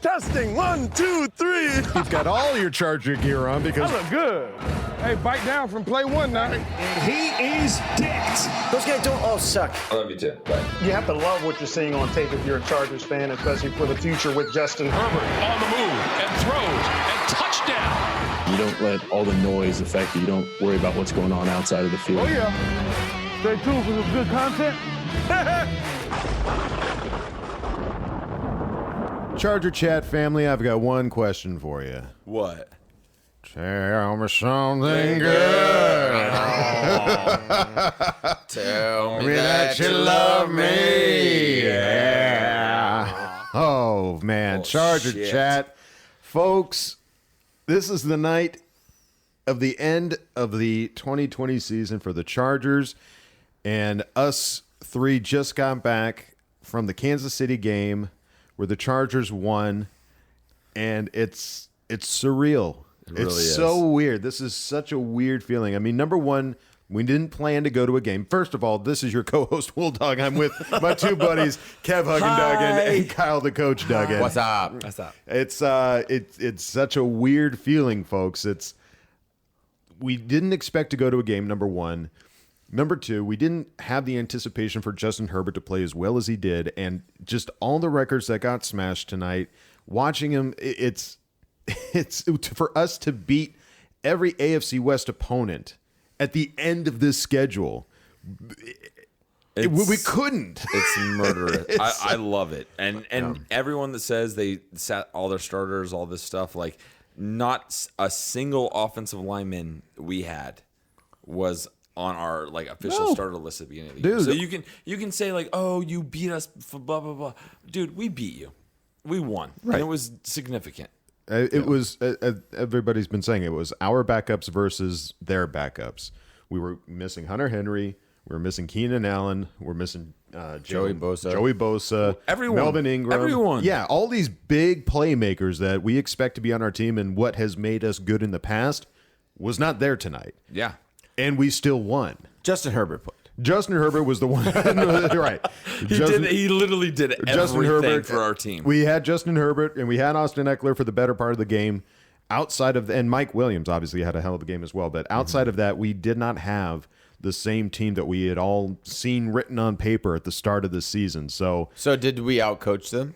Testing, 1, 2, 3. You've got all your Charger gear on because I look good. Hey, bite down from play one now. And he is decked. Those guys don't all suck. I love you too. Bye. You have to love what you're seeing on tape if you're a Chargers fan, especially for the future with Justin Herbert. On the move and throws and touchdown. You don't let all the noise affect you. You don't worry about what's going on outside of the field. Oh, yeah. Stay tuned for some good content. Charger Chat family, I've got one question for you. What? Tell me something good. Tell me that you love me. Yeah. Oh, man. Charger shit. Chat. Folks, this is the night of the end of the 2020 season for the Chargers. And us three just got back from the Kansas City game where the Chargers won. And it's surreal. It really is. So weird. This is such a weird feeling. I mean, number one, we didn't plan to go to a game. First of all, this is your co-host, Will Dog. I'm with my two buddies, Kev Huggin Duggan and Kyle the Coach Duggan. What's up? What's up? It's such a weird feeling, folks. We didn't expect to go to a game, number one. Number two, we didn't have the anticipation for Justin Herbert to play as well as he did, and just all the records that got smashed tonight. Watching him, it's for us to beat every AFC West opponent at the end of this schedule. We couldn't. It's murderous. I love it. And everyone that says they sat all their starters, all this stuff, like not a single offensive lineman we had was on our like official starter list at the beginning of the year. So you can say like, oh, you beat us for blah blah blah. Dude, we beat you. We won. Right. And it was significant. It was, everybody's been saying it was our backups versus their backups. We were missing Hunter Henry. We were missing Keenan Allen. We're missing Joey Bosa. Everyone. Melvin Ingram. Everyone. Yeah, all these big playmakers that we expect to be on our team and what has made us good in the past was not there tonight. Yeah. And we still won. Justin Herbert played. Justin Herbert was the one. Right. He literally did everything for our team. We had Justin Herbert and we had Austin Eckler for the better part of the game. Outside of, and Mike Williams obviously had a hell of a game as well. But outside of that, we did not have the same team that we had all seen written on paper at the start of the season. So did we outcoach them?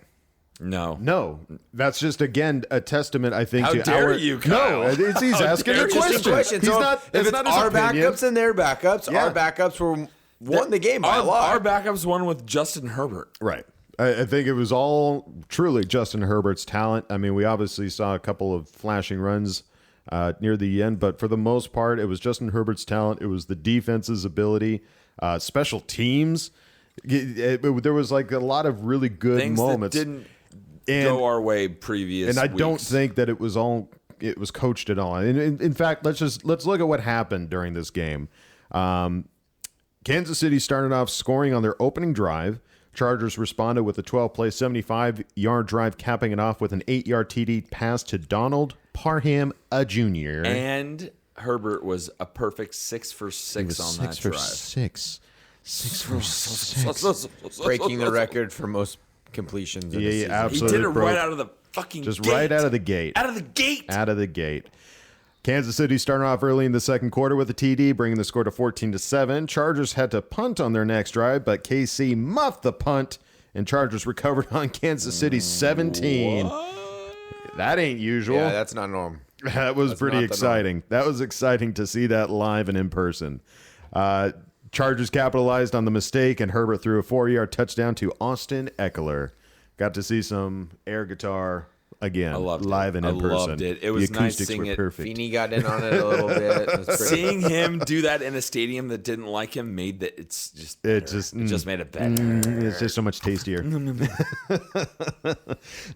No, that's just again a testament. I think. How to dare our, you, Kyle? No, he's asking a question. He's So not. if it's not his our opinion. backups and their backups, our backups won the game by a lot. Our backups won with Justin Herbert. Right. I think it was all truly Justin Herbert's talent. I mean, we obviously saw a couple of flashing runs near the end, but for the most part, it was Justin Herbert's talent. It was the defense's ability, special teams. There was like a lot of really good Things moments. that didn't go our way previous and I weeks. don't think that it was coached at all. And in fact, let's look at what happened during this game. Kansas City started off scoring on their opening drive. Chargers responded with a 12-play, 75-yard drive, capping it off with an 8-yard TD pass to Donald Parham, a junior. And Herbert was a perfect 6 for 6 on that drive. 6 for 6. Breaking the record for most completions in the season. Absolutely. He did it right out of the fucking Just gate. right out of the gate. Out of the gate. Out of the gate. Kansas City started off early in the second quarter with a TD, bringing the score to 14-7. Chargers had to punt on their next drive, but KC muffed the punt, and Chargers recovered on Kansas City's 17. That ain't usual. Yeah, that's not normal. That was pretty exciting. That was exciting to see that live and in person. Chargers capitalized on the mistake, and Herbert threw a 4-yard touchdown to Austin Eckler. Got to see some air guitar again, live and in person. I loved it. It was nice seeing it. Perfect. Feeney got in on it a little bit. Seeing him do that in a stadium that didn't like him made that it just made it better. It's just so much tastier.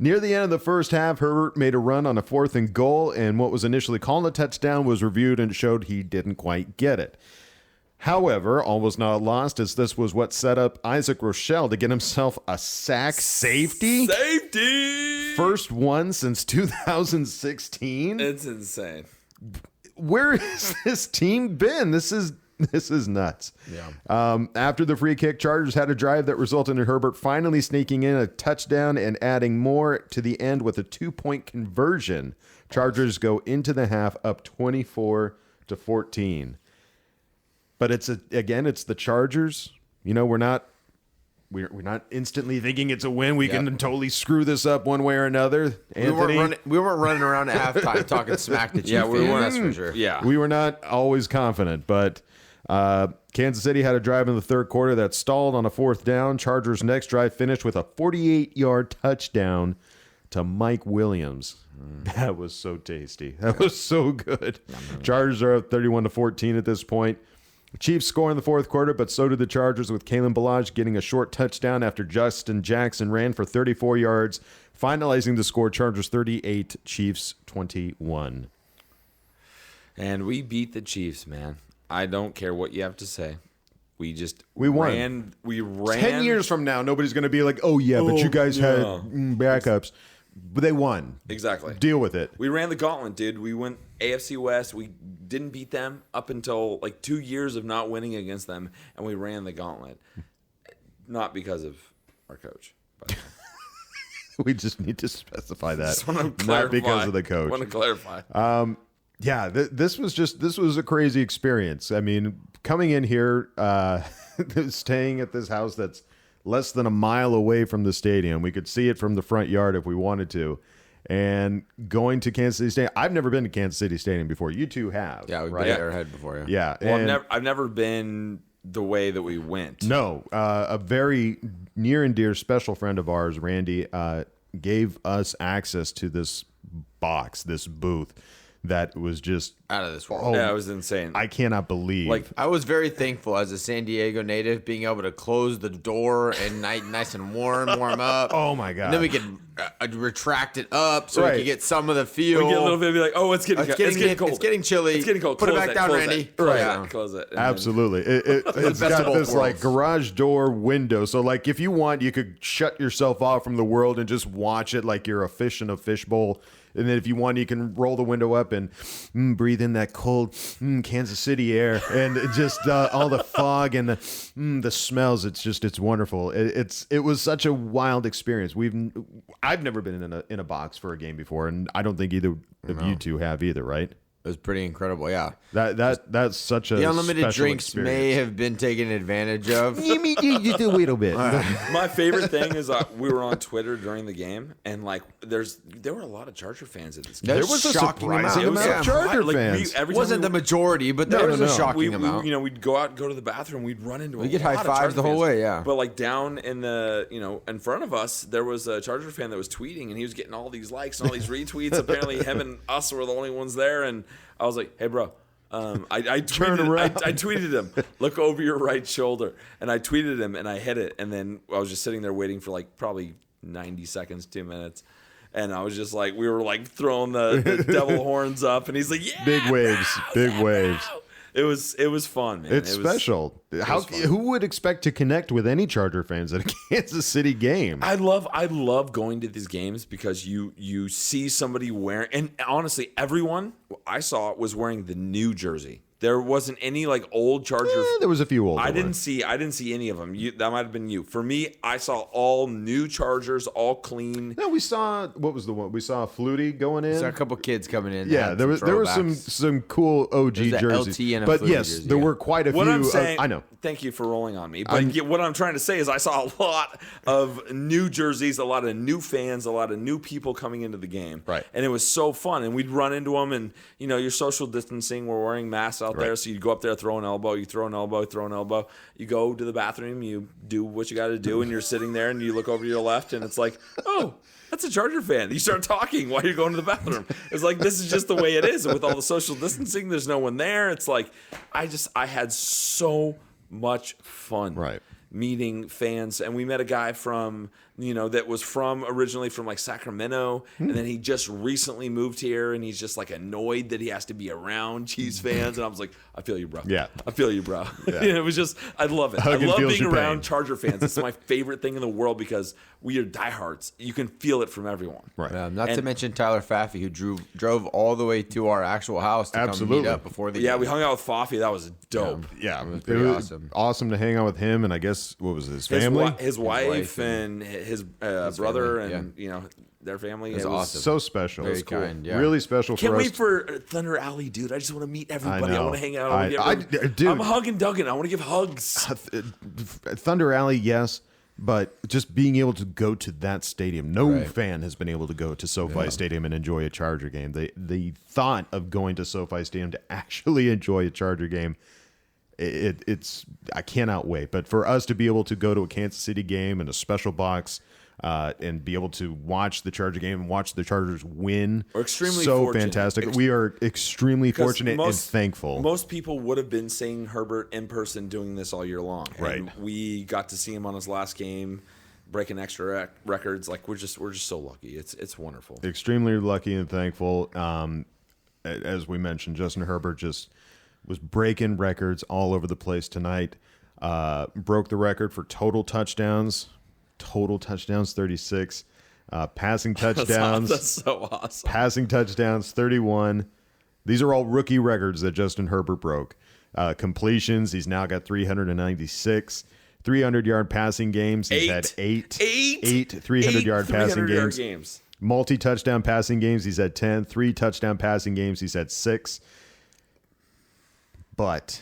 Near the end of the first half, Herbert made a run on a 4th and goal, and what was initially called a touchdown was reviewed and showed he didn't quite get it. However, all was not lost, as this was what set up Isaac Rochelle to get himself a sack safety. First one since 2016. It's insane. Where has this team been? This is This is nuts. Yeah. After the free kick, Chargers had a drive that resulted in Herbert finally sneaking in a touchdown and adding more to the end with a 2-point conversion. Chargers go into the half up 24-14. But it's the Chargers. You know, we're not instantly thinking it's a win. We can totally screw this up one way or another. Anthony, We weren't running around at halftime talking smack to Chiefs. Yeah, we weren't. That's for sure. Yeah. we were not always confident, but Kansas City had a drive in the third quarter that stalled on a 4th down. Chargers' next drive finished with a 48-yard touchdown to Mike Williams. That was so tasty. That was so good. Chargers are up 31-14 at this point. Chiefs score in the fourth quarter, but so did the Chargers, with Kalen Ballage getting a short touchdown after Justin Jackson ran for 34 yards, finalizing the score: Chargers 38, Chiefs 21. And we beat the Chiefs, man. I don't care what you have to say. We won. We ran. 10 years from now, nobody's going to be like, oh, yeah, but you guys had backups. But they won. Exactly. Deal with it. We ran the gauntlet, dude. We went AFC West. We didn't beat them up until like 2 years of not winning against them, and we ran the gauntlet. Not because of our coach. But We just need to specify that. just want to Not because of the coach. want to clarify. Yeah, this was a crazy experience. I mean, coming in here, staying at this house that's less than a mile away from the stadium. We could see it from the front yard if we wanted to. And going to Kansas City Stadium. I've never been to Kansas City Stadium before. You two have. Yeah, we've right? been Arrowhead before. Yeah. Well, and I've never been the way that we went. no, a very near and dear special friend of ours, Randy, gave us access to this box, this booth that was just Out of this world. Yeah, it was insane. I cannot believe. Like, I was very thankful as a San Diego native being able to close the door and nice and warm up. oh my God. And then we could retract it up so Right. we could get some of the feel. we get a little bit of like, oh, it's getting cold. It's getting chilly. It's getting cold. Put it Close back down, close Randy. Close Yeah. it. Close it. And Absolutely. It's best got of both this like worlds. garage door window. So like if you want, you could shut yourself off from the world and just watch it like you're a fish in a fishbowl. And then if you want, you can roll the window up and breathe in that cold Kansas City air and just all the fog and the smells. It's wonderful. It was such a wild experience. I've never been in a box for a game before, and I don't think either of you two have either, right? It was pretty incredible, yeah. That's such a The unlimited special drinks experience. may have been taken advantage of. Just a little bit. My favorite thing is we were on Twitter during the game, and like there were a lot of Charger fans at this game. There was a Shocking surprising amount. amount of Yeah. Charger Like, fans. every It time wasn't we the were- majority, but there was a shocking amount. We'd go out and go to the bathroom. We'd run into. We get high fives the whole way, yeah. But like down in the in front of us, there was a Charger fan that was tweeting, and he was getting all these likes and all these retweets. Apparently, him and us were the only ones there, and I was like, "Hey, bro." I tweeted him, look over your right shoulder. And I tweeted him and I hit it. And then I was just sitting there waiting for like probably 90 seconds, 2 minutes. And I was just like, we were like throwing the devil horns up. And he's like, yeah. Big waves. Big waves. It was fun, man. It's special. Who would expect to connect with any Charger fans at a Kansas City game? I love going to these games because you see somebody wearing, and honestly, everyone I saw was wearing the new jersey. There wasn't any like old Charger. There was a few old. I didn't see any of them. That might have been you. For me, I saw all new Chargers, all clean. No, we saw what was the one? We saw Flutie going in. Saw a couple kids coming in. Yeah, there were some cool OG There's a jerseys. LT and a but Flutie yes, jersey, there yeah. were quite a What few. I'm saying, I know. Thank you for rolling on me. But what I'm trying to say is I saw a lot of new jerseys, a lot of new fans, a lot of new people coming into the game. Right. And it was so fun. And we'd run into them and, you're social distancing. We're wearing masks out there. So you'd go up there, throw an elbow. You throw an elbow, throw an elbow. You go to the bathroom. You do what you got to do. And you're sitting there and you look over to your left and it's like, oh, that's a Charger fan. You start talking while you're going to the bathroom. It's like, this is just the way it is. And with all the social distancing, there's no one there. It's like, I had so much fun. Right. meeting fans, and we met a guy from that was originally from like Sacramento, and then he just recently moved here, and he's just like annoyed that he has to be around Chiefs fans, and I was like, I feel you, bro. Yeah. I feel you, bro. Yeah. It was just, I love it. I Hug and love feels being your around pain. Charger fans. It's my favorite thing in the world because we are diehards. You can feel it from everyone. Right. Not to And- mention Tyler Faffey, who drove all the way to our actual house to come Absolutely. meet up before the Yeah, game. we hung out with Faffi. That was dope. Yeah, It was pretty awesome. Awesome to hang out with him, and I guess what was his His, family? his wife wife and his brother family, and their family. was awesome. So special. Very It was cool. kind, yeah. Really special Can't for us. wait for Thunder Alley, dude. I just want to meet everybody. I, know. want to hang out. I wanna get dude. I'm hugging Duggan. I want to give hugs. Thunder Alley, yes, but just being able to go to that stadium. No Right. fan has been able to go to SoFi Stadium and enjoy a Charger game. The thought of going to SoFi Stadium to actually enjoy a Charger game, it's I cannot wait. But for us to be able to go to a Kansas City game in a special box and be able to watch the Charger game and watch the Chargers win, We're extremely so fortunate. fantastic. We are extremely 'Cause fortunate and thankful. Most people would have been seeing Herbert in person doing this all year long. Right. And we got to see him on his last game, breaking extra records. Like we're just so lucky. It's wonderful. Extremely lucky and thankful. As we mentioned, Justin Herbert just was breaking records all over the place tonight. Broke the record for total touchdowns. 36. Passing touchdowns. That's so awesome. Passing touchdowns, 31. These are all rookie records that Justin Herbert broke. Completions, he's now got 396. 300-yard passing games, he's had eight 300-yard passing 300-yard games. Multi-touchdown passing games, he's had 10. 3 touchdown passing games, he's had 6. But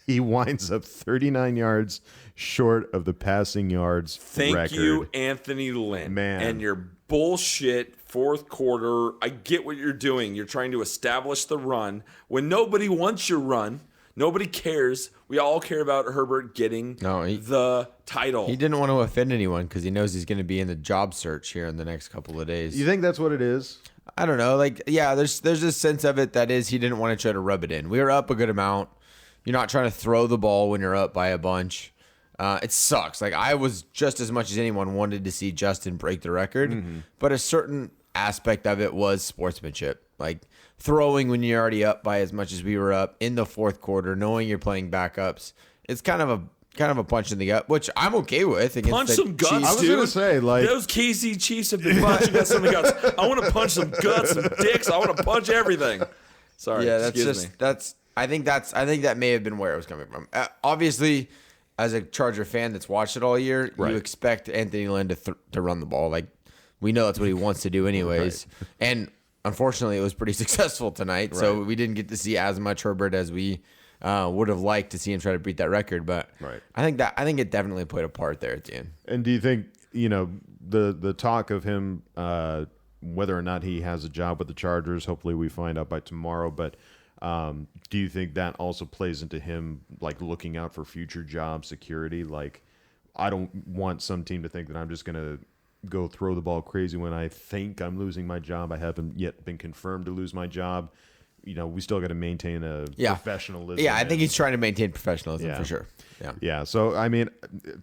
he winds up 39 yards short of the passing yards Thank record. you, Anthony Lynn. Man. And your bullshit fourth quarter. I get what you're doing. You're trying to establish the run when nobody wants your run. Nobody cares. We all care about Herbert getting the title. He didn't want to offend anyone because he knows he's going to be in the job search here in the next couple of days. You think that's what it is? I don't know. Like, yeah, there's this sense of it that is he didn't want to try to rub it in. We were up a good amount. You're not trying to throw the ball when you're up by a bunch. It sucks. Like, I was just as much as anyone wanted to see Justin break the record, but a certain aspect of it was sportsmanship. Like, throwing when you're already up by as much as we were up in the fourth quarter, knowing you're playing backups. It's kind of a punch in the gut, which I'm okay with. Against Punch the some guts, Chiefs. I was dude. gonna say, like- those KC Chiefs have been punching us in the guts. I want to punch some guts, some dicks. I want to punch everything. Sorry, Yeah, that's excuse me. I think that may have been where it was coming from. Obviously, as a Charger fan that's watched it all year, Right. you expect Anthony Lynn to run the ball. Like, we know that's what he wants to do anyways. And unfortunately, it was pretty successful tonight. So we didn't get to see as much Herbert as we would have liked to see him try to beat that record. But Right. I think it definitely played a part there at the end. And do you think, the talk of him, whether or not he has a job with the Chargers, hopefully we find out by tomorrow, but do you think that also plays into him, like, looking out for future job security? Like, I don't want some team to think that I'm just going to go throw the ball crazy when I think I'm losing my job. I haven't yet been confirmed to lose my job. We still got to maintain a professionalism. Yeah, I think and- he's trying to maintain professionalism Yeah. for sure. Yeah. Yeah, so I mean,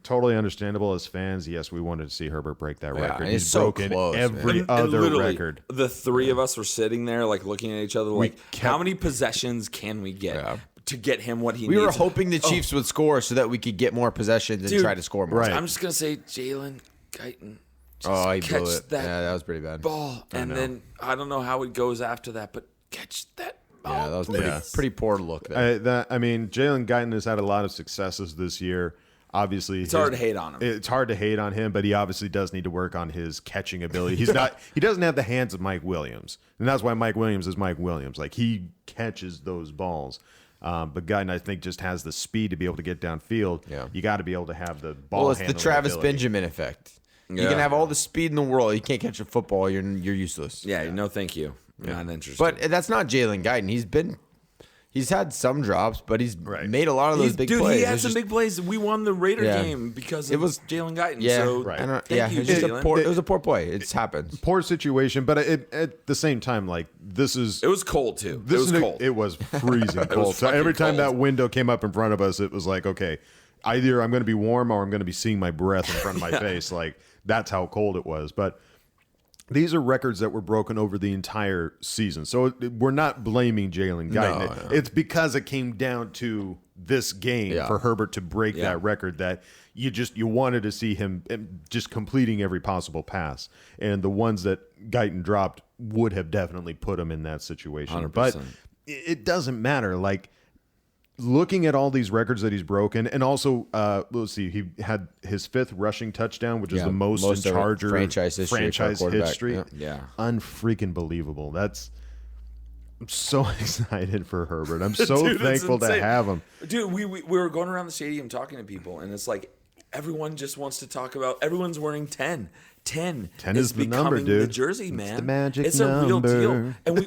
totally understandable as fans. Yes, we wanted to see Herbert break that record. and He's it's so broken close, man. every And other literally, record. The three of us were sitting there, like looking at each other, like, kept- how many possessions can we get to get him what he We needs? were hoping the Chiefs would score so that we could get more possessions and Dude, try to score more. right. I'm just gonna say Jalen Guyton. Just Oh, he catch blew it. that Yeah, that was pretty bad. ball, and then I don't know how it goes after that, but catch that ball. Yeah, that was please. pretty poor look there. Jalen Guyton has had a lot of successes this year. Obviously, It's hard to hate on him. It's hard to hate on him, but he obviously does need to work on his catching ability. He doesn't have the hands of Mike Williams, and that's why Mike Williams is Mike Williams. Like, he catches those balls. But Guyton, I think, just has the speed to be able to get downfield. Yeah. You got to be able to have the ball. Well, it's the handling Travis ability. Benjamin effect. You Yeah. can have all the speed in the world. You can't catch a football. You're useless. Yeah, no, thank you. Not interested. But that's not Jalen Guyton. He's had some drops, but he's made a lot of those big plays. he had It's some just- big plays. We won the Raider Yeah. game because It of was- Jalen Guyton. Yeah, so Right. I don't, thank yeah. you, It was just Jalen. it was a poor play. It's happened. Poor situation, but at the same time, like, this is It was cold too. This It was is cold. It was freezing cold. So fucking every time cold. that window came up in front of us, it was like, okay, either I'm going to be warm or I'm going to be seeing my breath in front of my face. Like, that's how cold it was. But these are records that were broken over the entire season. So we're not blaming Jalen Guyton. No. It's because it came down to this game for Herbert to break that record that you wanted to see him just completing every possible pass. And the ones that Guyton dropped would have definitely put him in that situation. 100%. But it doesn't matter. Like, looking at all these records that he's broken, and also, let's see, he had his 5th rushing touchdown, which is the most in of Charger franchise history. for a quarterback. history. Yeah. Unfreaking believable. I'm so excited for Herbert. I'm so Dude, it's thankful to insane. have him. Dude, we were going around the stadium talking to people, and it's like everyone just wants to talk about. Everyone's wearing 10. 10 is the number, becoming dude. the jersey, It's man. the magic It's a real deal. number. And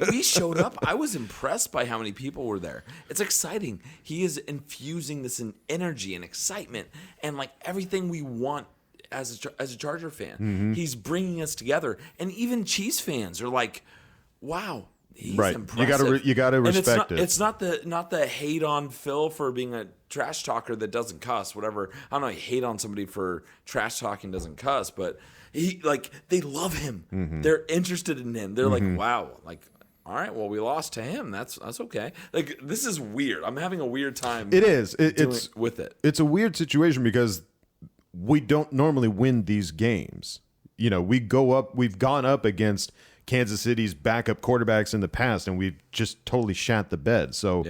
we showed up. I was impressed by how many people were there. It's exciting. He is infusing this in energy and excitement and like everything we want as a Charger fan. Mm-hmm. He's bringing us together. And even Chiefs fans are like, wow. He's Right. impressive. You gotta And respect it. It's not the hate on Phil for being a trash talker that doesn't cuss, whatever. I don't know, hate on somebody for trash talking doesn't cuss, but they love him. Mm-hmm. They're interested in him. They're like, wow, like, all right, well, we lost to him. That's okay. Like, this is weird. I'm having a weird time. It is. It's with it. It's a weird situation because we don't normally win these games. You know, we've gone up against Kansas City's backup quarterbacks in the past, and we've just totally shat the bed. So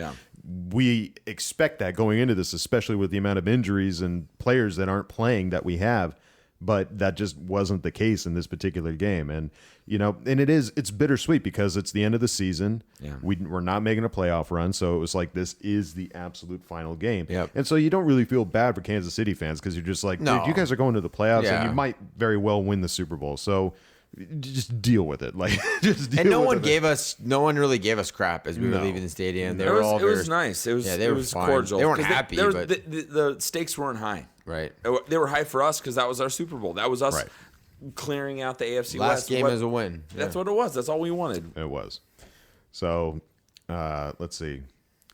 we expect that going into this, especially with the amount of injuries and players that aren't playing that we have. But that just wasn't the case in this particular game. And, you know, and it's bittersweet because it's the end of the season. Yeah. We're not making a playoff run. So it was like, this is the absolute final game. Yep. And so you don't really feel bad for Kansas City fans because you're just like, No. dude, you guys are going to the playoffs Yeah. and you might very well win the Super Bowl. So just deal with it. Like, just deal And no with one really gave us crap as we were No. leaving the stadium. They It were was, all it was nice. It was, Yeah, they it were was fine. cordial. They weren't 'Cause happy, there was- but- the stakes weren't high. right. They were high for us because that was our Super Bowl. That was us Right. clearing out the AFC Last West. game is a win. That's Yeah. what it was. That's all we wanted. It was. So, let's see.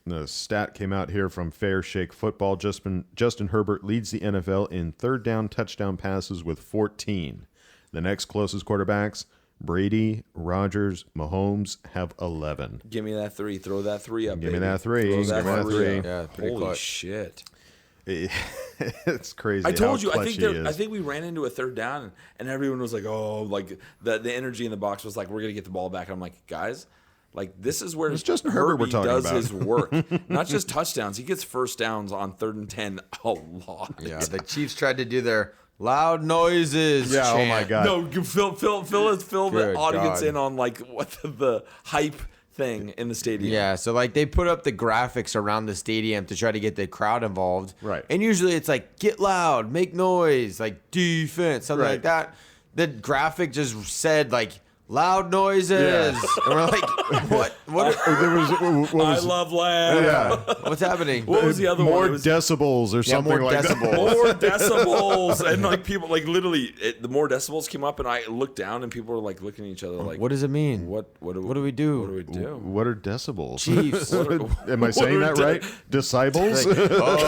The stat came out here from Fair Shake Football. Justin Herbert leads the NFL in third down touchdown passes with 14. The next closest quarterbacks, Brady, Rodgers, Mahomes, have 11. Give me that 3. Throw that 3 up. Give me baby. that 3. Throw Give me that 3. up. Yeah, pretty Holy clutch. shit! It's crazy. I told how you. clutch he is. I think we ran into a third down, and everyone was like, "Oh, like the energy in the box was like, we're gonna get the ball back." And I'm like, guys. Like, this is where It's Justin Herbert we're Herbie talking does about. his work. Not just touchdowns. He gets first downs on 3rd and 10 a lot. Yeah, the Chiefs tried to do their loud noises. Yeah, oh my chant. God. No, fill the Good audience God. in on like what the hype thing in the stadium. Yeah, so like they put up the graphics around the stadium to try to get the crowd involved. Right. And usually it's like get loud, make noise, like defense, something Right. like that. The graphic just said like loud noises. Yeah. And we're like, what? What I was, love land. yeah. What's happening? What was the other More one? It was decibels or something more like decibels. that. more decibels, and like people like literally the more decibels came up, and I looked down, and people were like looking at each other like, What does it mean? What do do we do? What do we do? What are decibels? Chiefs. Am I saying that right? Disciples?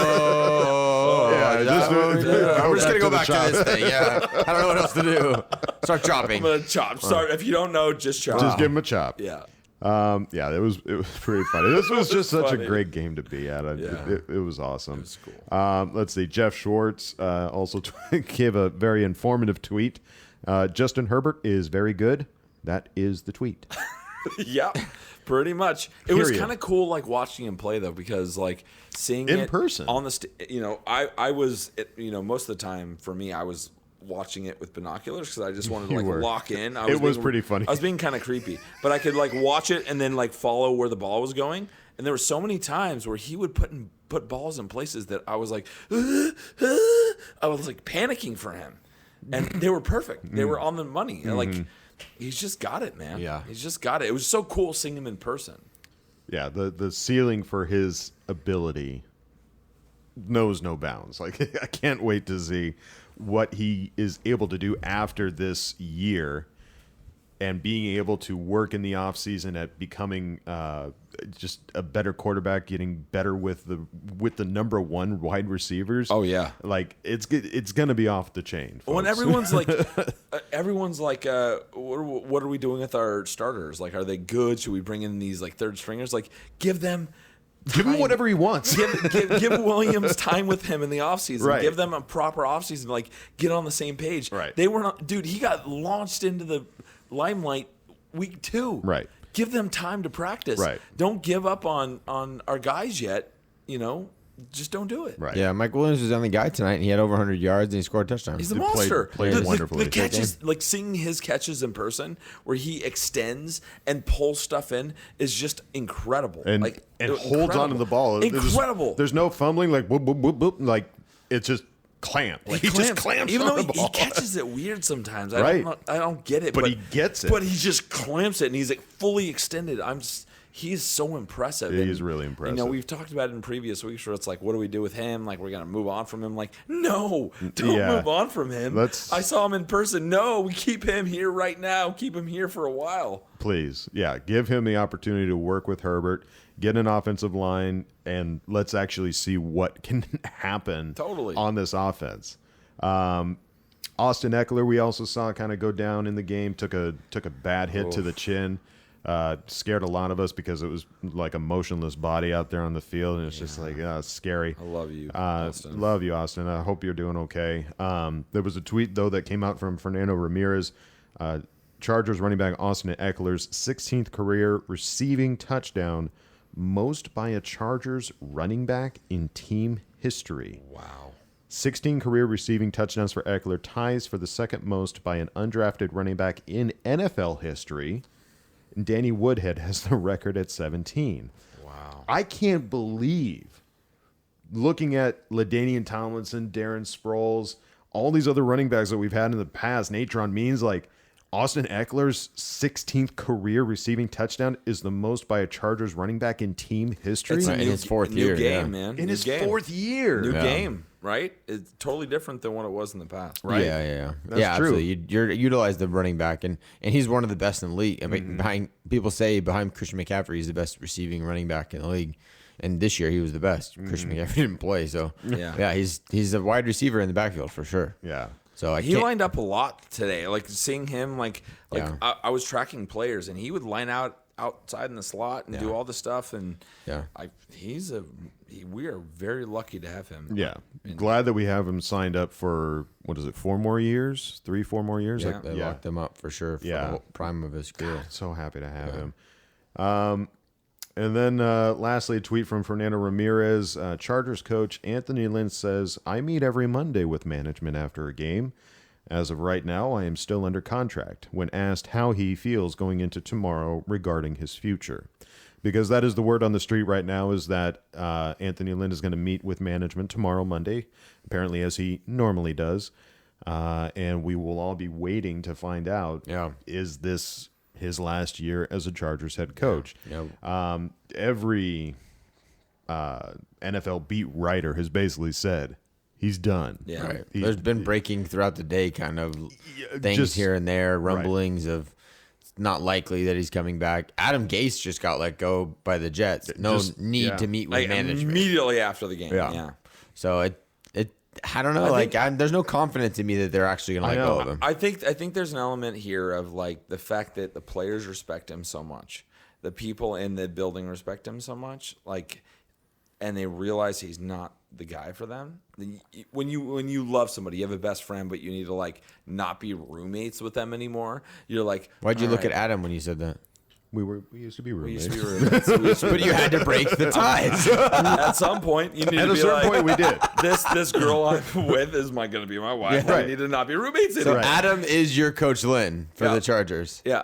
Oh, Yeah, is just- that what we do? go We're just gonna go back back to the to this thing. Yeah, I don't know what else to do. Start chopping. I'm gonna chop. Sorry, if you don't know, just chop. Just give him a chop. Yeah. Yeah, it was pretty funny. This was just such funny. a great game to be at. Yeah. It was awesome. It was cool. Let's see. Jeff Schwartz also gave a very informative tweet. Justin Herbert is very good. That is the tweet. Yeah, pretty much. It was Period. kind of cool, like watching him play though, because like seeing In it person. on the, I was, most of the time for me, I was watching it with binoculars because I just wanted to You like were. lock in. It was pretty funny. I was being kind of creepy, but I could like watch it and then like follow where the ball was going. And there were so many times where he would put balls in places that I was like, I was like panicking for him, and they were perfect. They were on the money. And, like he's just got it, man. Yeah. He's just got it. It was so cool seeing him in person. Yeah, the ceiling for his ability knows no bounds. Like, I can't wait to see what he is able to do after this year. and being able to work in the offseason at becoming just a better quarterback, getting better with the number one wide receivers. Oh, yeah. Like it's gonna be off the chain. When folks. everyone's like, what are we doing with our starters? Like, are they good? Should we bring in these like third stringers? Like, give them time. whatever he wants. Give Williams time with him in the offseason. Right. Give them a proper offseason. Like, get on the same page. Right. They were not, dude. He got launched into the limelight week 2. Right. Give them time to practice. Right. Don't give up on our guys yet. Just don't do it. Right. Yeah, Mike Williams was the only guy tonight, and he had over 100 yards, and he scored a touchdown. He's a He played- monster. played wonderfully. The catches, like seeing his catches in person, where he extends and pulls stuff in, is just incredible. and like holds incredible. onto the ball. Incredible. There's no fumbling, like whoop, whoop, whoop, whoop. Like it's just clamped. Like he just clamps Even on though the he ball. catches it weird sometimes. Right. I don't get it. But he gets it. But he just clamps it, and he's like fully extended. He's so impressive. Yeah, And, he's really impressive. we've talked about it in previous weeks where it's like, what do we do with him? Like, we're going to move on from him. Like, no, don't Yeah. move on from him. I saw him in person. No, we keep him here right now. Keep him here for a while. Please, yeah, give him the opportunity to work with Herbert, get an offensive line, and let's actually see what can happen Totally. on this offense. Austin Eckler, we also saw kind of go down in the game, took a bad hit to the chin. Scared a lot of us because it was like a motionless body out there on the field, and it's just like scary. I love you, Austin. Love you, Austin. I hope you're doing okay. There was a tweet though that came out from Fernando Ramirez, Chargers running back Austin Eckler's 16th career receiving touchdown, most by a Chargers running back in team history. Wow. 16 career receiving touchdowns for Eckler, ties for the second most by an undrafted running back in NFL history. Danny Woodhead has the record at 17. Wow. I can't believe, looking at LaDainian Tomlinson, Darren Sproles, all these other running backs that we've had in the past, Natron Means, like Austin Eckler's 16th career receiving touchdown is the most by a Chargers running back in team history. It's a in new, his fourth new year, game, yeah. man. In New his game. fourth year. New Yeah. game, right? It's totally different than what it was in the past. Right. Yeah. That's yeah, true. absolutely. You utilize the running back, and he's one of the best in the league. I mean, behind Christian McCaffrey, he's the best receiving running back in the league. And this year he was the best. Christian McCaffrey didn't play, so Yeah. he's a wide receiver in the backfield for sure. Yeah. So He lined up a lot today. Like seeing him, Yeah. I was tracking players, and he would line out outside in the slot and do all the stuff. And Yeah. we are very lucky to have him. Yeah. Glad that we have him signed up for, 4 more years? 3-4 more years? Yeah. They locked him up for sure for Yeah. the whole prime of his career. So happy to have him. And then lastly, a tweet from Fernando Ramirez. Chargers coach Anthony Lynn says, I meet every Monday with management after a game. As of right now, I am still under contract. When asked how he feels going into tomorrow regarding his future. Because that is the word on the street right now, is that Anthony Lynn is going to meet with management tomorrow, Monday, apparently as he normally does. And we will all be waiting to find out, is this his last year as a Chargers head coach? Yeah. Every NFL beat writer has basically said he's done. Yeah. Right. He- There's been breaking throughout the day kind of things just- here and there, rumblings of it's not likely that he's coming back. Adam Gase just got let go by the Jets. No Just- need yeah. to meet with Like management. immediately after the game. Yeah. So it I don't know. There's no confidence in me that they're actually going to let go of him. I think there's an element here of like the fact that the players respect him so much, the people in the building respect him so much, like, and they realize he's not the guy for them. When you love somebody, you have a best friend, but you need to like not be roommates with them anymore. You're like, Why'd you all look right. at Adam when you said that? We used to be We roommates. used to be roommates. We used to But you had to break the ties. At some point, you need At to a be certain like, point, we did. This girl I'm with is going to be my wife. Yeah, right. We need to not be roommates So anymore. Adam is your Coach Lynn for Yeah. the Chargers. Yeah.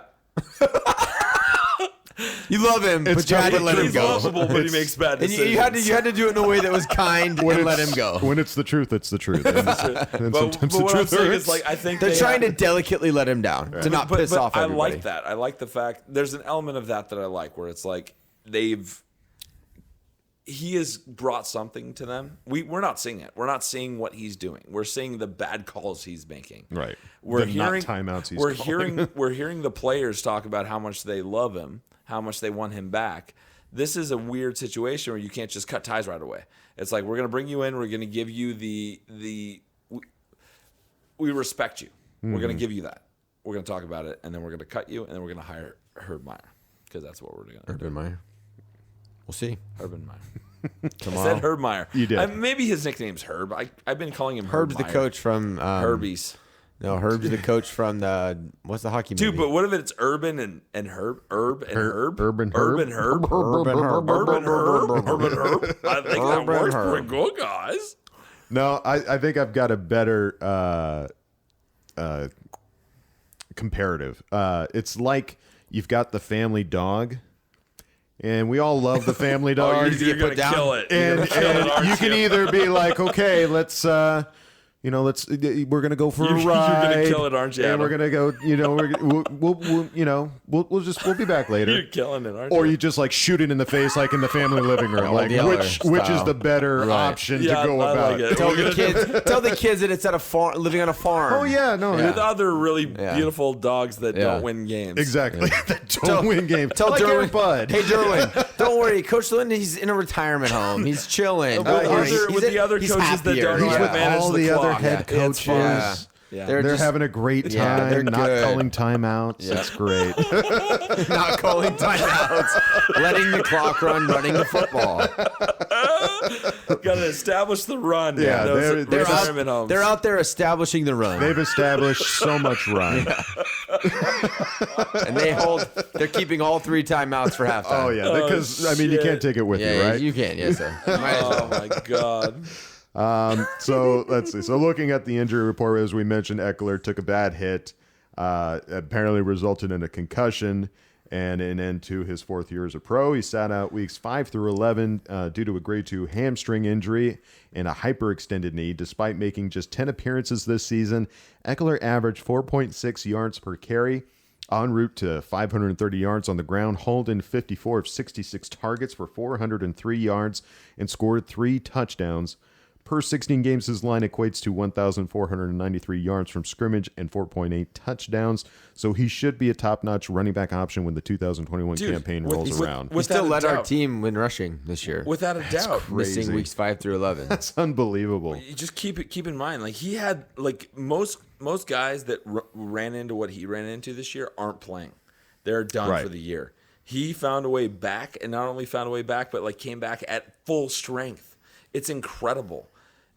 You love him, but you had to let him He's go. lovable, but he makes bad And decisions. you had to do it in a way that was kind and let him go. When it's the truth, it's the truth. And But sometimes the what I'm truth saying hurts. is, like, I think They're they trying have- to delicately let him down to not piss off I everybody. like that. I like the fact there's an element of that I like, where it's like they've he has brought something to them. We're not seeing it. We're not seeing what he's doing. We're seeing the bad calls he's making. Right. We're The not hearing timeouts he's we're calling. we're hearing the players talk about how much they love him, how much they want him back. This is a weird situation where you can't just cut ties right away. It's like, we're going to bring you in. We're going to give you we respect you. We're going to give you that. We're going to talk about it, and then we're going to cut you, and then we're going to hire Herb Meyer, because that's what we're going to do. Urban Meyer. We'll see. Urban Meyer. I Tomorrow. said Herb Meyer. You did. Maybe his nickname's Herb. I've been calling him Herb's Herb the Meyer. coach from Herbies. No, Herb's the coach from what's the hockey movie? Dude, but what if it's Urban and Herb? Herb and Herb? Urban Herb? Urban Herb? Urban Herb. Urban Herb? Urban Herb? I think that Urban works Herb. pretty good, guys. No, I think I've got a better comparative. It's like you've got the family dog, and we all love the family dog. You're going put to down. kill it. and aren't you can either be like, okay, let's we're gonna go for You're a gonna ride. kill it, aren't you, And Adam? we're gonna go. We'll be back later. You're killing it, aren't Or you? you just like shoot it in the face, like in the family living room. Like Yeller which is style. the better Right. option Yeah, to go I about? like it. Tell the kids that it's at a farm, living on a farm. Oh yeah, no, With other really Yeah. beautiful dogs that Yeah. don't win games. exactly. That don't win games. Tell like Derwin, Aaron Bud. Hey Derwin, don't worry, Coach Lynn, he's in a retirement home. He's chilling. With Don't worry. other- He's with the other he's coaches that happier. don't know how to with manage all the the other clock. head Yeah, it's coaches. fun. Yeah. Yeah. They're They're just having a great Yeah, time, they're not good. calling timeouts. It's great. not calling timeouts, letting the clock run, running the football. Got to establish the run. Yeah, in those they're retirement homes. They're out there establishing the run, They've established so much run. and they're keeping all 3 timeouts for halftime. Oh yeah, because I mean you shit. can't take it with you, yeah, right? you can, yes sir. You might as well. Oh my god. So let's see. So looking at the injury report, as we mentioned, Eckler took a bad hit, apparently resulted in a concussion and an end to his 4th year as a pro. He sat out weeks 5 through 11 due to a grade 2 hamstring injury and a hyperextended knee. Despite making just 10 appearances this season, Eckler averaged 4.6 yards per carry, en route to 530 yards on the ground, hauled in 54 of 66 targets for 403 yards, and scored 3 touchdowns. Per 16 games, his line equates to 1,493 yards from scrimmage and 4.8 touchdowns. So he should be a top-notch running back option when the 2021 Dude, campaign with- rolls with- around. We Without still a led our doubt. team win rushing this year, Without a doubt. crazy. missing weeks 5 through 11. That's unbelievable. You just keep in mind, like, he had, like, most guys that ran into what he ran into this year aren't playing. They're done Right. for the year. He found a way back, and not only found a way back, but like came back at full strength. It's incredible.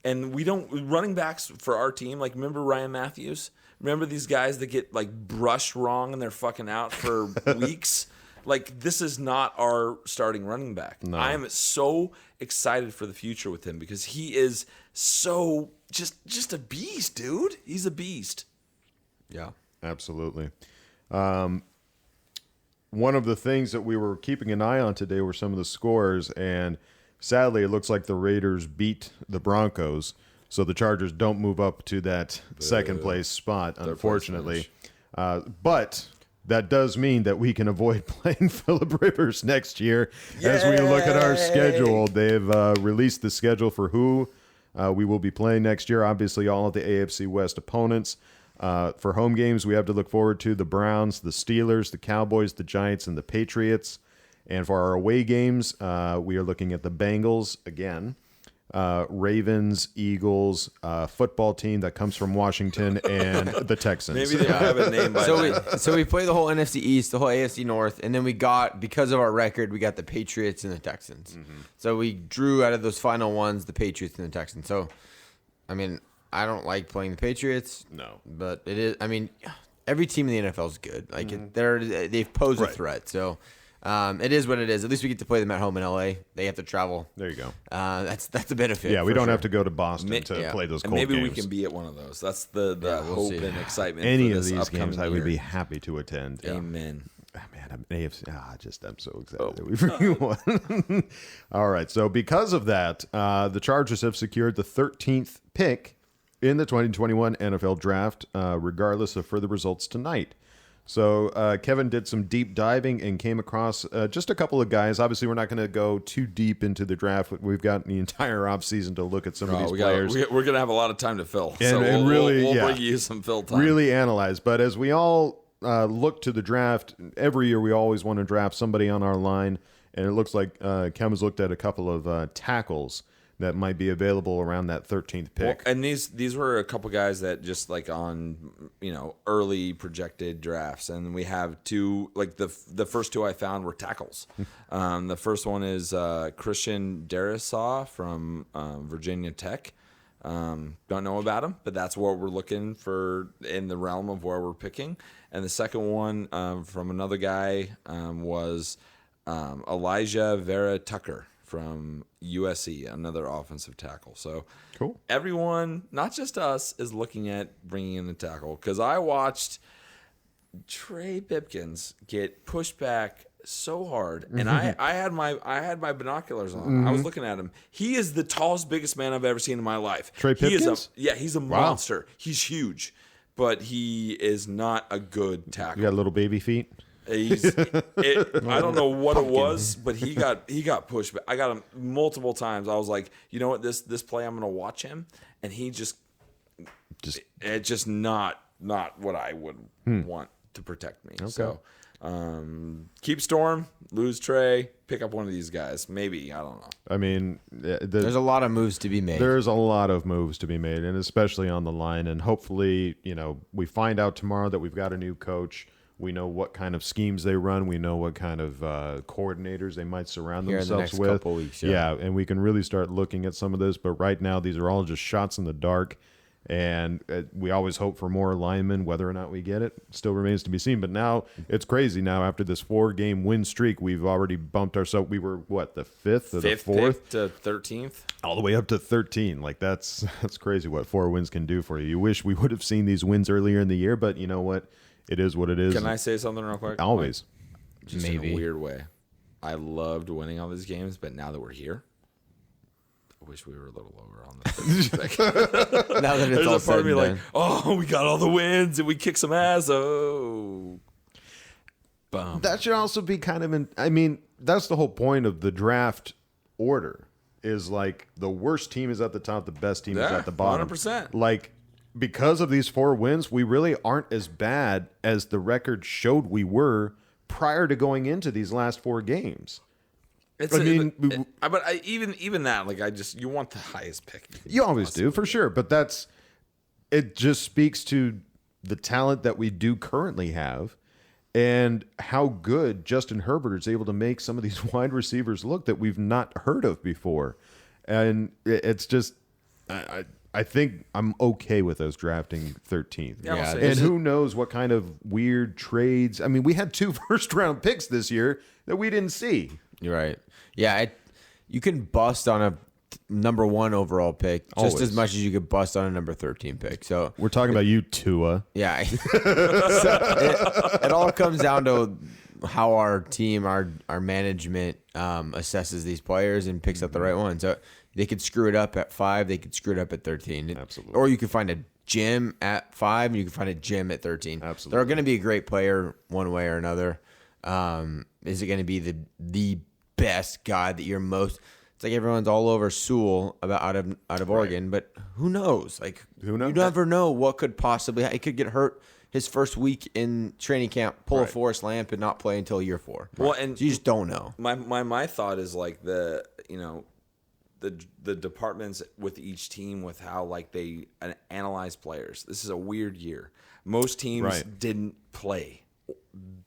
And running backs for our team, like, remember Ryan Matthews? Remember these guys that get like brushed wrong and they're fucking out for weeks? Like, this is not our starting running back. No. I am so excited for the future with him because he is so just a beast, dude. He's a beast. Yeah. Absolutely. One of the things that we were keeping an eye on today were some of the scores, and sadly, it looks like the Raiders beat the Broncos, so the Chargers don't move up to that second place spot, unfortunately. But that does mean that we can avoid playing Phillip Rivers next year. As we look at our schedule, they've released the schedule for who we will be playing next year. Obviously, all of the AFC West opponents. For home games, we have to look forward to the Browns, the Steelers, the Cowboys, the Giants, and the Patriots. And for our away games, we are looking at the Bengals again, Ravens, Eagles, football team that comes from Washington, and the Texans. Maybe they don't have a name by now. So we play the whole NFC East, the whole AFC North, and then we got, because of our record, we got the Patriots and the Texans. So we drew out of those final ones the Patriots and the Texans. So, I mean, I don't like playing the Patriots. No. But it is, I mean, every team in the NFL is good. Like, they've posed a Right. threat. So it is what it is. At least we get to play them at home in LA. They have to travel. There you go. That's a benefit. Yeah, we for don't sure. have to go to Boston to yeah. play those And cold maybe games. we can be at one of those. That's the we'll hope see. and excitement. Any for of this these upcoming games, I would be year. happy to attend. Amen. Ah, man, I'm AFC. I'm so excited that we freaking won. All right, so because of that, the Chargers have secured the 13th pick in the 2021 NFL Draft, regardless of further results tonight. So Kevin did some deep diving and came across just a couple of guys. Obviously, we're not going to go too deep into the draft. We've got the entire offseason to look at some of these players. We're going to have a lot of time to fill. And we'll really, bring you some fill time. Really analyze. But as we all look to the draft, every year we always want to draft somebody on our line. And it looks like Kevin's looked at a couple of tackles that might be available around that 13th pick. Well, and these were a couple guys that just like on early projected drafts, and we have two, like the first two I found were tackles. The first one is Christian Darrisaw from Virginia Tech. Don't know about him, but that's what we're looking for in the realm of where we're picking. And the second one from another guy was Elijah Vera Tucker from USC, another offensive tackle. So cool. Everyone, not just us, is looking at bringing in the tackle, because I watched Trey Pipkins get pushed back so hard, and I had my binoculars on. I was looking at him. He is the tallest, biggest man I've ever seen in my life. Trey Pipkins? He's a monster. He's huge, but he is not a good tackle. You got little baby feet? I don't know what it was, but he got pushed back. I got him multiple times. I was like, you know what, this play I'm going to watch him, and he just not what I would want to protect me. Okay. So keep Storm, lose Trey, pick up one of these guys. Maybe, I don't know. I mean, there's a lot of moves to be made. There's a lot of moves to be made, and especially on the line. And hopefully, we find out tomorrow that we've got a new coach. We know what kind of schemes they run. We know what kind of coordinators they might surround themselves in the next with. Couple weeks, yeah, and we can really start looking at some of this. But right now, these are all just shots in the dark, and we always hope for more linemen. Whether or not we get it still remains to be seen. But now it's crazy. Now after this 4-game win streak, we've already bumped ourselves. We were the fifth or the fourth to 13th, all the way up to 13. Like that's crazy what 4 wins can do for you. You wish we would have seen these wins earlier in the year, but you know what? It is what it is. Can I say something real quick? Always. Just in a weird way. I loved winning all these games, but now that we're here, I wish we were a little lower on the pick. Now that it's There's all a part of me said and like, oh, we got all the wins and we kicked some ass. Oh. Bum. That should also be kind of that's the whole point of the draft order is like the worst team is at the top, the best team is at the bottom. 100%. Like, because of these 4 wins, we really aren't as bad as the record showed we were prior to going into these last 4 games. But even that, like, you want the highest pick. You always do, for sure. But it just speaks to the talent that we do currently have and how good Justin Herbert is able to make some of these wide receivers look that we've not heard of before. And it's just, I think I'm okay with us drafting 13th. Yeah, and who knows what kind of weird trades. I mean, we had 2 first-round picks this year that we didn't see. You're right. Yeah, you can bust on a number 1 overall pick just Always. as much as you could bust on a number 13 pick. So We're talking about you, Tua. yeah, so it all comes down to how our team, our management assesses these players and picks up the right one. So they could screw it up at 5. They could screw it up at 13. Absolutely. Or you could find a gem at 5, and you can find a gem at 13. Absolutely. They're going to be a great player one way or another. Is it going to be the best guy that you're most? It's like everyone's all over Sewell out of Oregon, but who knows? Like, Who knows? You never know what could possibly. He could get hurt his first week in training camp, pull a Forrest Lamp, and not play until year 4. Well, and so you just don't know. My thought is like the departments with each team with how like they analyze players. This is a weird year. Most teams didn't play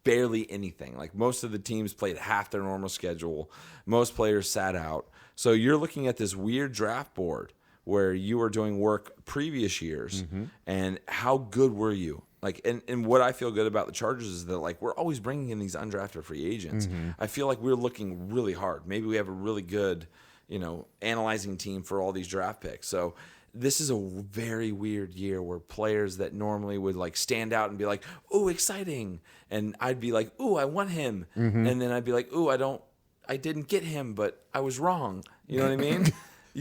barely anything. Like most of the teams played half their normal schedule. Most players sat out. So you're looking at this weird draft board where you were doing work previous years and how good were you? Like, and what I feel good about the Chargers is that like we're always bringing in these undrafted free agents. I feel like we're looking really hard. Maybe we have a really good, analyzing team for all these draft picks. So this is a very weird year where players that normally would like stand out and be like, "Oh, exciting," and I'd be like, "Oh, I want him," and then I'd be like, "Oh, I didn't get him, but I was wrong." You know what I mean?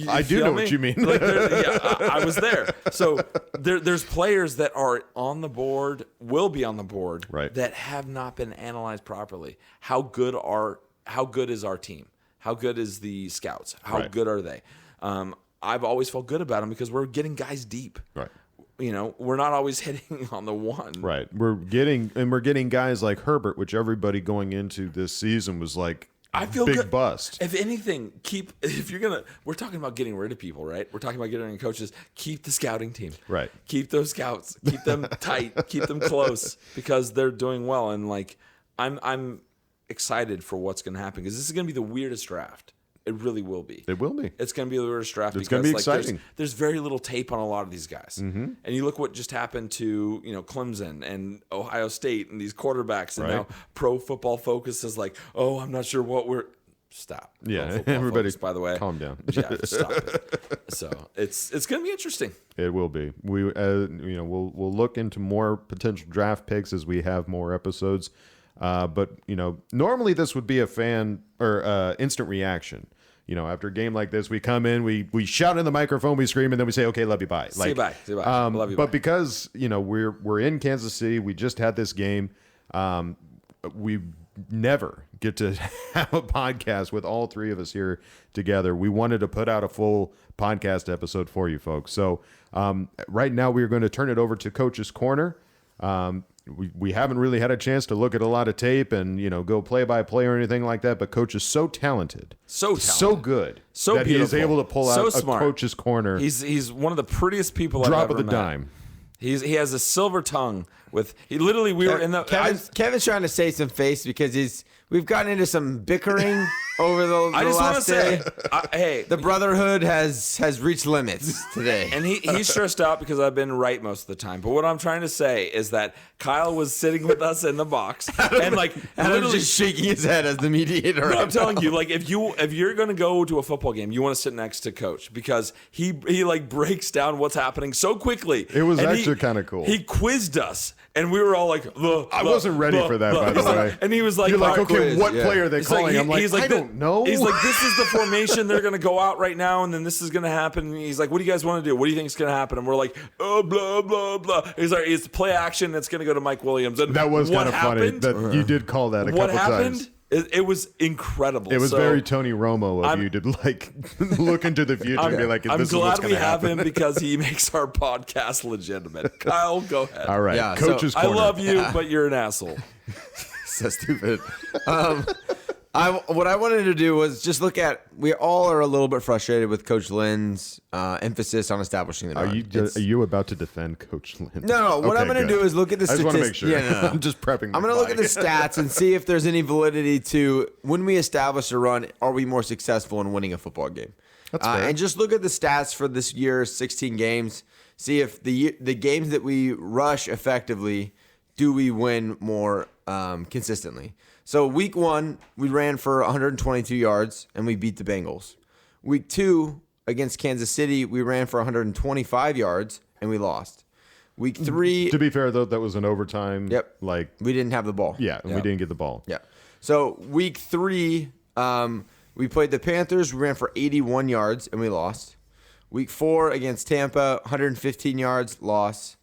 I do feel know me? what you mean. Like, I was there. So there's players that are on the board, will be on the board, Right. that have not been analyzed properly. How good is our team? How good is the scouts? How Right. good are they? I've always felt good about them because we're getting guys deep. Right. You know, we're not always hitting on the one. Right. We're getting guys like Herbert, which everybody going into this season was like, I feel big good. bust. If anything, we're talking about getting rid of people, right? We're talking about getting rid of coaches. Keep the scouting team. Right. Keep those scouts. Keep them tight. Keep them close because they're doing well. And like, I'm excited for what's going to happen because this is going to be the weirdest draft. It really will be. It will be. It's going to be the weirdest draft. It's gonna be because, like, exciting. There's very little tape on a lot of these guys. Mm-hmm. And you look what just happened to Clemson and Ohio State and these quarterbacks, and Right. now Pro Football Focus is like, oh, I'm not sure what we're. Stop. Yeah, Pro Football everybody Focus, by the way, calm down. Yeah, stop it. So it's going to be interesting. It will be. We we'll look into more potential draft picks as we have more episodes. But normally this would be a fan or instant reaction. After a game like this, we come in, we shout in the microphone, we scream, and then we say, "Okay, love you, bye." See you, bye. Love you, but bye. because we're in Kansas City, we just had this game. We never get to have a podcast with all three of us here together. We wanted to put out a full podcast episode for you folks. So right now we're going to turn it over to Coach's Corner. We haven't really had a chance to look at a lot of tape and go play by play or anything like that. But Coach is so talented, so good, So that he is beautiful. able to pull So out smart. a Coach's Corner. He's one of the prettiest people drop I've ever of the met. dime. He has a silver tongue with we were in the Kevin's trying to save some face because we've gotten into some bickering over the I just want to last day. say, hey, The brotherhood has reached limits today. and he's stressed out because I've been right most of the time. But what I'm trying to say is that Kyle was sitting with us in the box and like Adam's literally just shaking his head as the mediator. No, right I'm telling now. you, like if you're gonna go to a football game, you want to sit next to Coach because he like breaks down what's happening so quickly. It was And actually kinda cool. He quizzed us, and we were all like, I wasn't ready for that, by the He's like- way. and he was like, You're like, "Pop okay, quiz." what yeah. player are they He's calling? I'm like, he's I don't know. He's like, this is the formation they're gonna go out right now, and then this is gonna happen. And he's like, what do you guys want to do? What do you think is gonna happen? And we're like, oh, blah blah blah. He's like, it's play action. It's gonna go to Mike Williams. And That was what kind of funny happened? that you did call that a What couple happened? times. It was incredible. It was So, very Tony Romo of you to like look into the future and be like, I'm this is what's glad going we to have happen. him because he makes our podcast legitimate. Kyle, go ahead. All right, Yeah, Coach's so I Corner. love you, but you're an asshole. So stupid. What I wanted to do was just look at. We all are a little bit frustrated with Coach Lynn's emphasis on establishing the run. Are you about to defend Coach Lynn? No. What I'm going to do is look at the I just want to make statistics. sure. Yeah, no. I'm just prepping. I'm going to look at the stats and see if there's any validity to when we establish a run, are we more successful in winning a football game? That's fair. And just look at the stats for this year's 16 games. See if the games that we rush effectively, do we win more consistently? So week 1, we ran for 122 yards and we beat the Bengals. Week 2 against Kansas City, we ran for 125 yards and we lost. Week 3, To be fair, though, that was an overtime. Yep. Like, we didn't have the ball. yeah, and we didn't get the ball. Yeah. So week 3, we played the Panthers. We ran for 81 yards and we lost. Week 4 against Tampa, 115 yards, loss.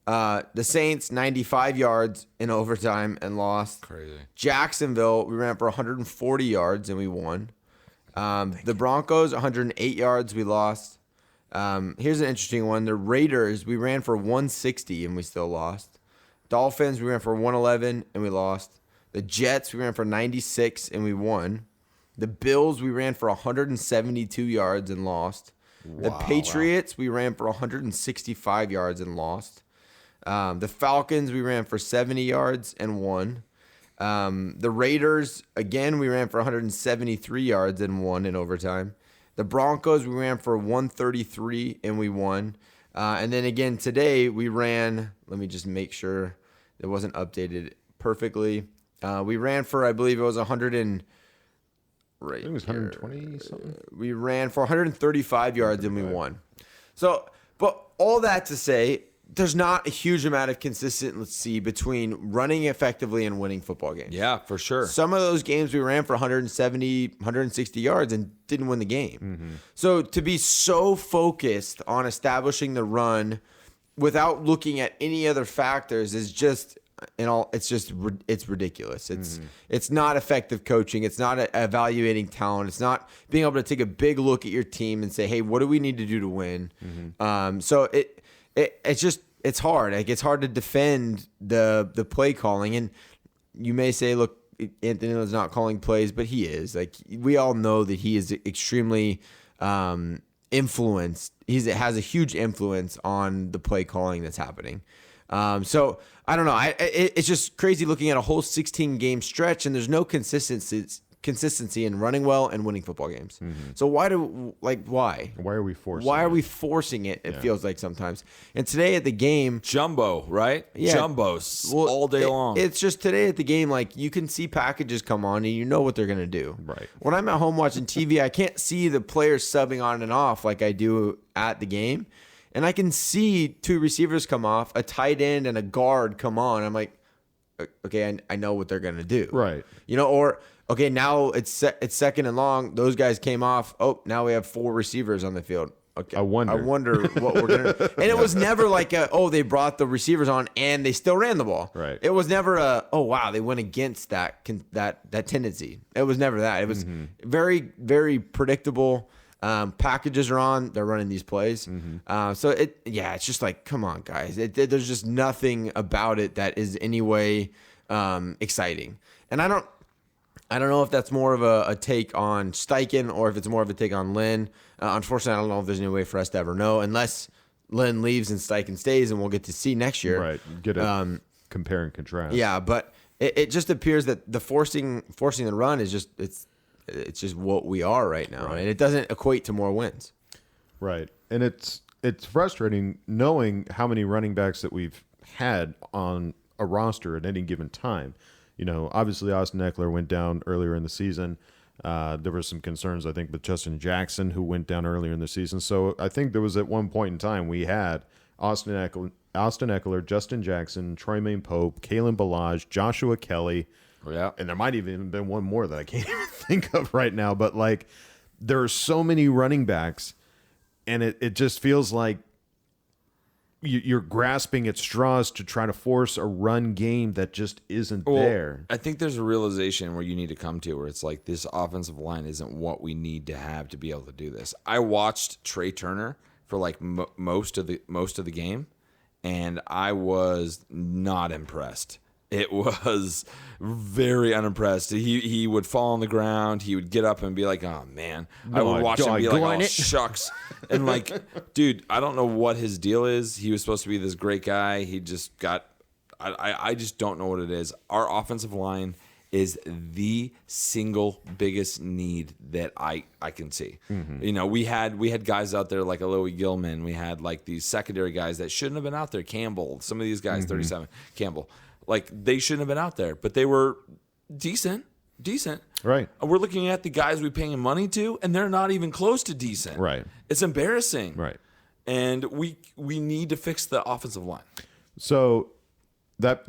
The Saints, 95 yards in overtime and lost. Crazy. Jacksonville, we ran for 140 yards and we won. The Broncos, 108 yards, we lost. Here's an interesting one. The Raiders, we ran for 160 and we still lost. Dolphins, we ran for 111 and we lost. The Jets, we ran for 96 and we won. The Bills, we ran for 172 yards and lost. The Patriots, we ran for 165 yards and lost. The Falcons, we ran for 70 yards and won. The Raiders, again, we ran for 173 yards and won in overtime. The Broncos, we ran for 133 and we won. And then again today, we ran, let me just make sure it wasn't updated perfectly. We ran for, I believe it was 100 and... I think it was 120 something. We ran for 135 yards and we won. So, but all that to say, there's not a huge amount of consistency between running effectively and winning football games. Yeah, for sure. Some of those games we ran for 170, 160 yards and didn't win the game. So to be so focused on establishing the run without looking at any other factors is just it's ridiculous. It's not effective coaching. It's not evaluating talent. It's not being able to take a big look at your team and say, hey, what do we need to do to win? So it's hard. Like, it's hard to defend the play calling. And you may say, look, Anthony Lynn's not calling plays, but he is. Like, we all know that he is extremely influenced. He has a huge influence on the play calling that's happening. So I don't know. It's just crazy looking at a whole 16-game stretch, and there's no consistency in running well and winning football games. So why? Why are we forcing? Why are we forcing it? It feels like sometimes. And today at the game, Jumbo, right? Yeah. Jumbos all day long. It's just today at the game, like, you can see packages come on and you know what they're going to do. Right. When I'm at home watching TV, I can't see the players subbing on and off like I do at the game. And I can see two receivers come off, a tight end and a guard come on. I'm like, okay, I know what they're going to do. Right. Or, okay, now it's second and long. Those guys came off. Oh, now we have 4 receivers on the field. Okay. I wonder what we're going to. And it was never like they brought the receivers on and they still ran the ball. Right. It was never wow, they went against that tendency. It was never that. It was very, very predictable. Packages are on. They're running these plays. So it's just like, come on, guys. There's just nothing about it that is any way exciting. And I don't know if that's more of a take on Steichen or if it's more of a take on Lynn. Unfortunately, I don't know if there's any way for us to ever know unless Lynn leaves and Steichen stays, and we'll get to see next year. Right. Get a compare and contrast. Yeah, but it just appears that the forcing the run is just it's just what we are right now, and it doesn't equate to more wins. Right. And it's frustrating knowing how many running backs that we've had on a roster at any given time. Obviously Austin Eckler went down earlier in the season. There were some concerns, I think, with Justin Jackson, who went down earlier in the season. So I think there was at one point in time we had Austin Eckler, Justin Jackson, Troymaine Pope, Kalen Ballage, Joshua Kelly. Yeah. And there might even been one more that I can't even think of right now. But, like, there are so many running backs, and it just feels like you're grasping at straws to try to force a run game that just isn't there. I think there's a realization where you need to come to where it's like this offensive line isn't what we need to have to be able to do this. I watched Trey Turner for like most of the game, and I was not impressed. It was very unimpressed. He would fall on the ground. He would get up and be like, "Oh man!" I would watch him be like, "Oh shucks," and like, dude, I don't know what his deal is. He was supposed to be this great guy. He just got. I just don't know what it is. Our offensive line is the single biggest need that I can see. We had guys out there like Alohi Gilman. We had like these secondary guys that shouldn't have been out there. Campbell, some of these guys, 37, Campbell. Like, they shouldn't have been out there, but they were decent. Right. We're looking at the guys we're paying money to, and they're not even close to decent. Right. It's embarrassing. Right. And we need to fix the offensive line. So that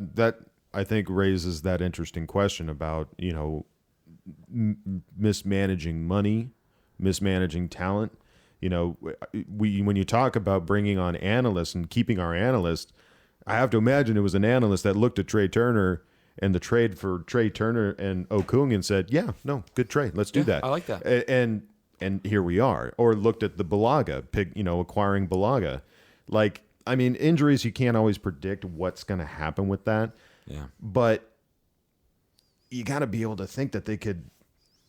I think raises that interesting question about, mismanaging money, mismanaging talent. When you talk about bringing on analysts and keeping our analysts, I have to imagine it was an analyst that looked at Trey Turner and the trade for Trey Turner and Okung and said, "Yeah, no, good trade. Let's do that." I like that. And here we are. Or looked at the Balaga, acquiring Balaga. Like, I mean, injuries, you can't always predict what's going to happen with that. Yeah. But you got to be able to think that they could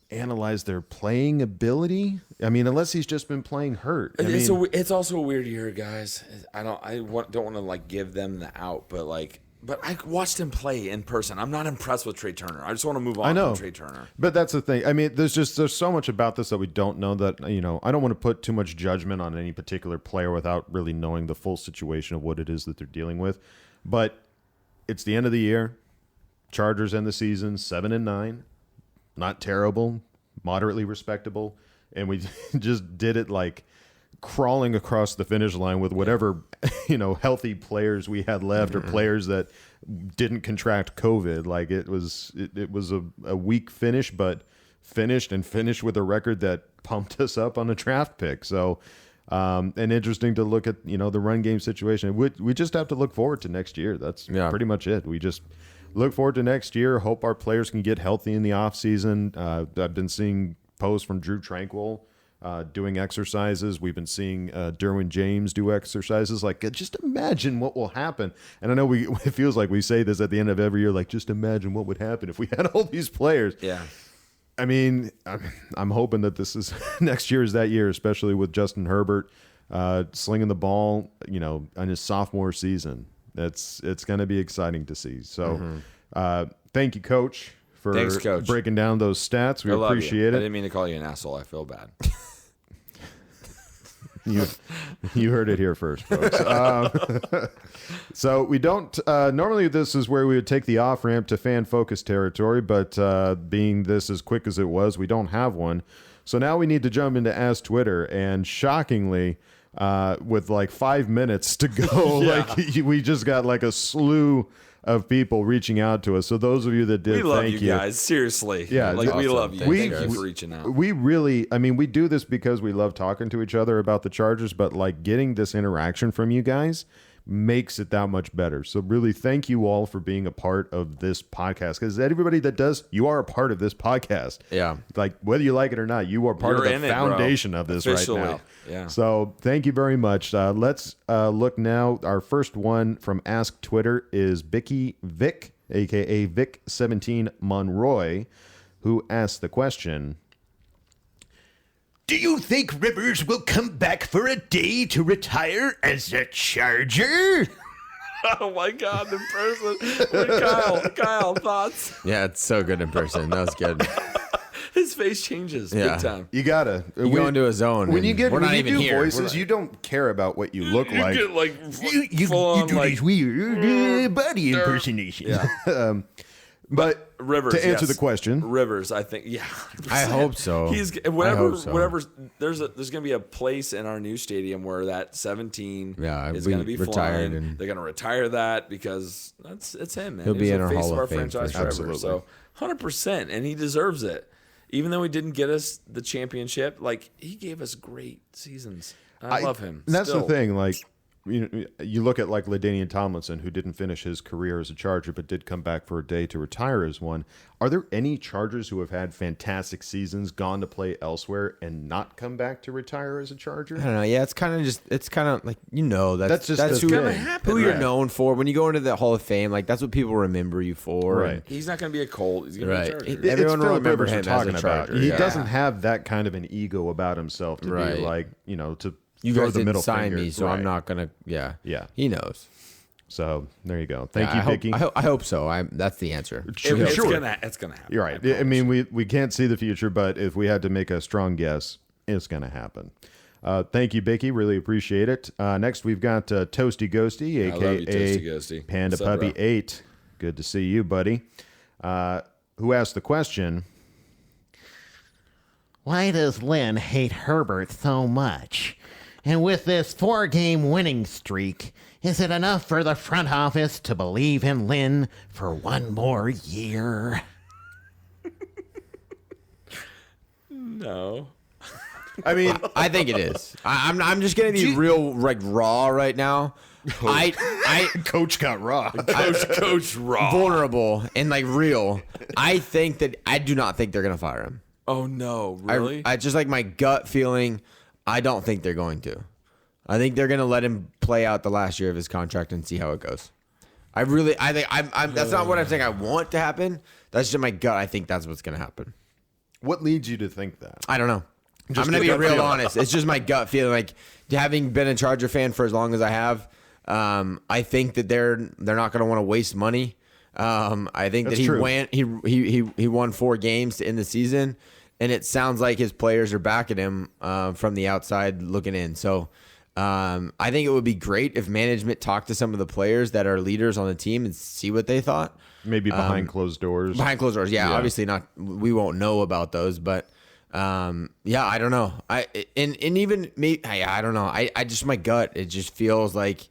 analyze their playing ability. I mean, unless he's just been playing hurt. It's also a weird year, guys. I don't want to like give them the out, but I watched him play in person. I'm not impressed with Trey Turner. I just want to move on from Trey Turner. But that's the thing. I mean, there's so much about this that we don't know that, I don't want to put too much judgment on any particular player without really knowing the full situation of what it is that they're dealing with. But it's the end of the year. Chargers end the season 7-9. Not terrible, moderately respectable. And we just did it like crawling across the finish line with whatever healthy players we had left or players that didn't contract COVID. Like it was a weak finish, but finished with a record that pumped us up on a draft pick. So and interesting to look at the run game situation. We just have to look forward to next year. That's pretty much it. We just look forward to next year. Hope our players can get healthy in the offseason. I've been seeing posts from Drew Tranquil doing exercises. We've been seeing Derwin James do exercises. Like, just imagine what will happen. And I know it feels like we say this at the end of every year, like, just imagine what would happen if we had all these players. Yeah. I mean, I'm hoping that this is next year is that year, especially with Justin Herbert slinging the ball, in his sophomore season. It's going to be exciting to see. So thank you, Coach, for Thanks, Coach. breaking down those stats. We I love appreciate you. it. I didn't mean to call you an asshole. I feel bad. You heard it here first, folks. So we don't normally this is where we would take the off ramp to fan focus territory, but being this as quick as it was, we don't have one. So now we need to jump into Ask Twitter, and shockingly, with like 5 minutes to go, like we just got like a slew of people reaching out to us. So those of you that did, We love thank you guys. Seriously. Yeah, Like, we awesome. love you. We- Thank you for reaching out. We really, I mean, we do this because we love talking to each other about the Chargers, but like getting this interaction from you guys makes it that much better. So really thank you all for being a part of this podcast, because everybody that does, you are a part of this podcast. Yeah. Like whether you like it or not, you are part You're of in the it, bro. foundation of this Officially. right now. Yeah. So thank you very much. Let's look now. Our first one from Ask Twitter is Vicky Vic, aka Vic17 Monroy, who asked the question: do you think Rivers will come back for a day to retire as a Charger? Oh my God, in person. Kyle, thoughts? Yeah, it's so good in person. That was good. His face changes Yeah. big time. You gotta. You go into a zone. When you and get we're when not you even do here. voices, you don't care about what you look You like. get like You full on do like these weird body impersonation. But Rivers. to answer yes. the question, Rivers, I think, yeah, 100%. I hope so. He's I whatever, hope so. whatever. There's gonna be a place in our new stadium where that 17 Yeah, is we gonna be retired flying. and- They're gonna retire that because it's him, man. He'll He's be the in our face Hall of our of Fame franchise for sure. forever. So 100%, and he deserves it. Even though he didn't get us the championship, like he gave us great seasons. I love him. And that's still. the thing. Like, you look at like LaDainian Tomlinson, who didn't finish his career as a Charger, but did come back for a day to retire as one. Are there any Chargers who have had fantastic seasons, gone to play elsewhere, and not come back to retire as a Charger? I don't know. Yeah, it's kind of like That's just that's the who, thing. who you're Right. known for when you go into the Hall of Fame. Like that's what people remember you for. Right. And He's not gonna be a Colt. He's gonna Right. be a Charger. It- Everyone It's will Philip remember Rivers him we're as a talking about. Charger, He yeah. doesn't have that kind of an ego about himself to Right. be like, to you throw guys the didn't middle sign finger. me, so Right. I'm not gonna. Yeah. Yeah. He knows. So there you go. Thank Yeah, you, I hope- Vicky. I hope so. That's the answer. It's Sure. gonna happen. You're right. I mean, we can't see the future, but if we had to make a strong guess, it's going to happen. Thank you, Bicky. Really appreciate it. Next, we've got Toasty Ghosty, I love you, a.k.a. Toasty Ghosty. Panda What's up, Puppy bro? 8. Good to see you, buddy. Who asked the question, Why does Lynn hate Herbert so much? And with this 4-game winning streak, is it enough for the front office to believe in Lynn for one more year? No. I mean, I think it is. I'm just gonna be real like raw right now. I Coach got raw. Coach Raw. vulnerable and like real. I do not think they're gonna fire him. Oh no, really? I just like my gut feeling. I don't think they're going to. I think they're gonna let him play out the last year of his contract and see how it goes. I think I'm. That's not what I'm saying. I want to happen. That's just my gut. I think that's what's gonna happen. What leads you to think that? I don't know. Just I'm gonna your be gut real feeling. honest. It's just my gut feeling. Like having been a Charger fan for as long as I have, I think that they're not gonna want to waste money. I think That's that true. he won 4 games to end the season, and it sounds like his players are backing him from the outside looking in. So I think it would be great if management talked to some of the players that are leaders on the team and see what they thought. Maybe behind closed doors. Behind closed doors, yeah. Obviously not. We won't know about those, but Yeah, I don't know. And even me, I don't know. I just, my gut, it just feels like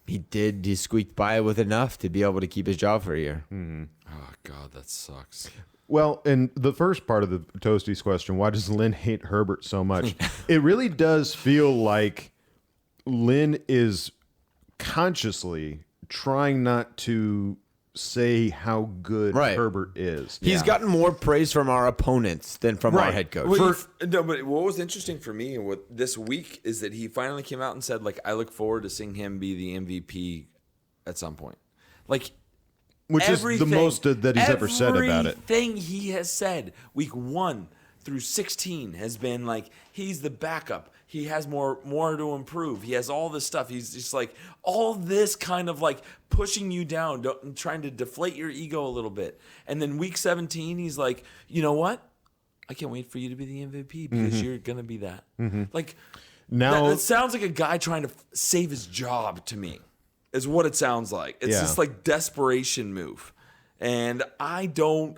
he squeaked by with enough to be able to keep his job for a year. Oh God, that sucks. Well, and the first part of the Toasties question, why does Lynn hate Herbert so much? It really does feel like Lynn is consciously trying not to say how good Right. Herbert is. He's gotten more praise from our opponents than from our Right. head coach. Well, no, but what was interesting for me with this week is that he finally came out and said, like, I look forward to seeing him be the MVP at some point. Like, Which is the most that he's ever said about it. Everything he has said, week 1 through 16, has been like, he's the backup. He has more to improve. He has all this stuff. He's just like all this kind of like pushing you down, trying to deflate your ego a little bit. And then week 17, he's like, you know what? I can't wait for you to be the MVP because you're gonna be that. Like Now- that sounds like a guy trying to save his job to me. Is what it sounds like. It's Yeah. just like desperation move. And I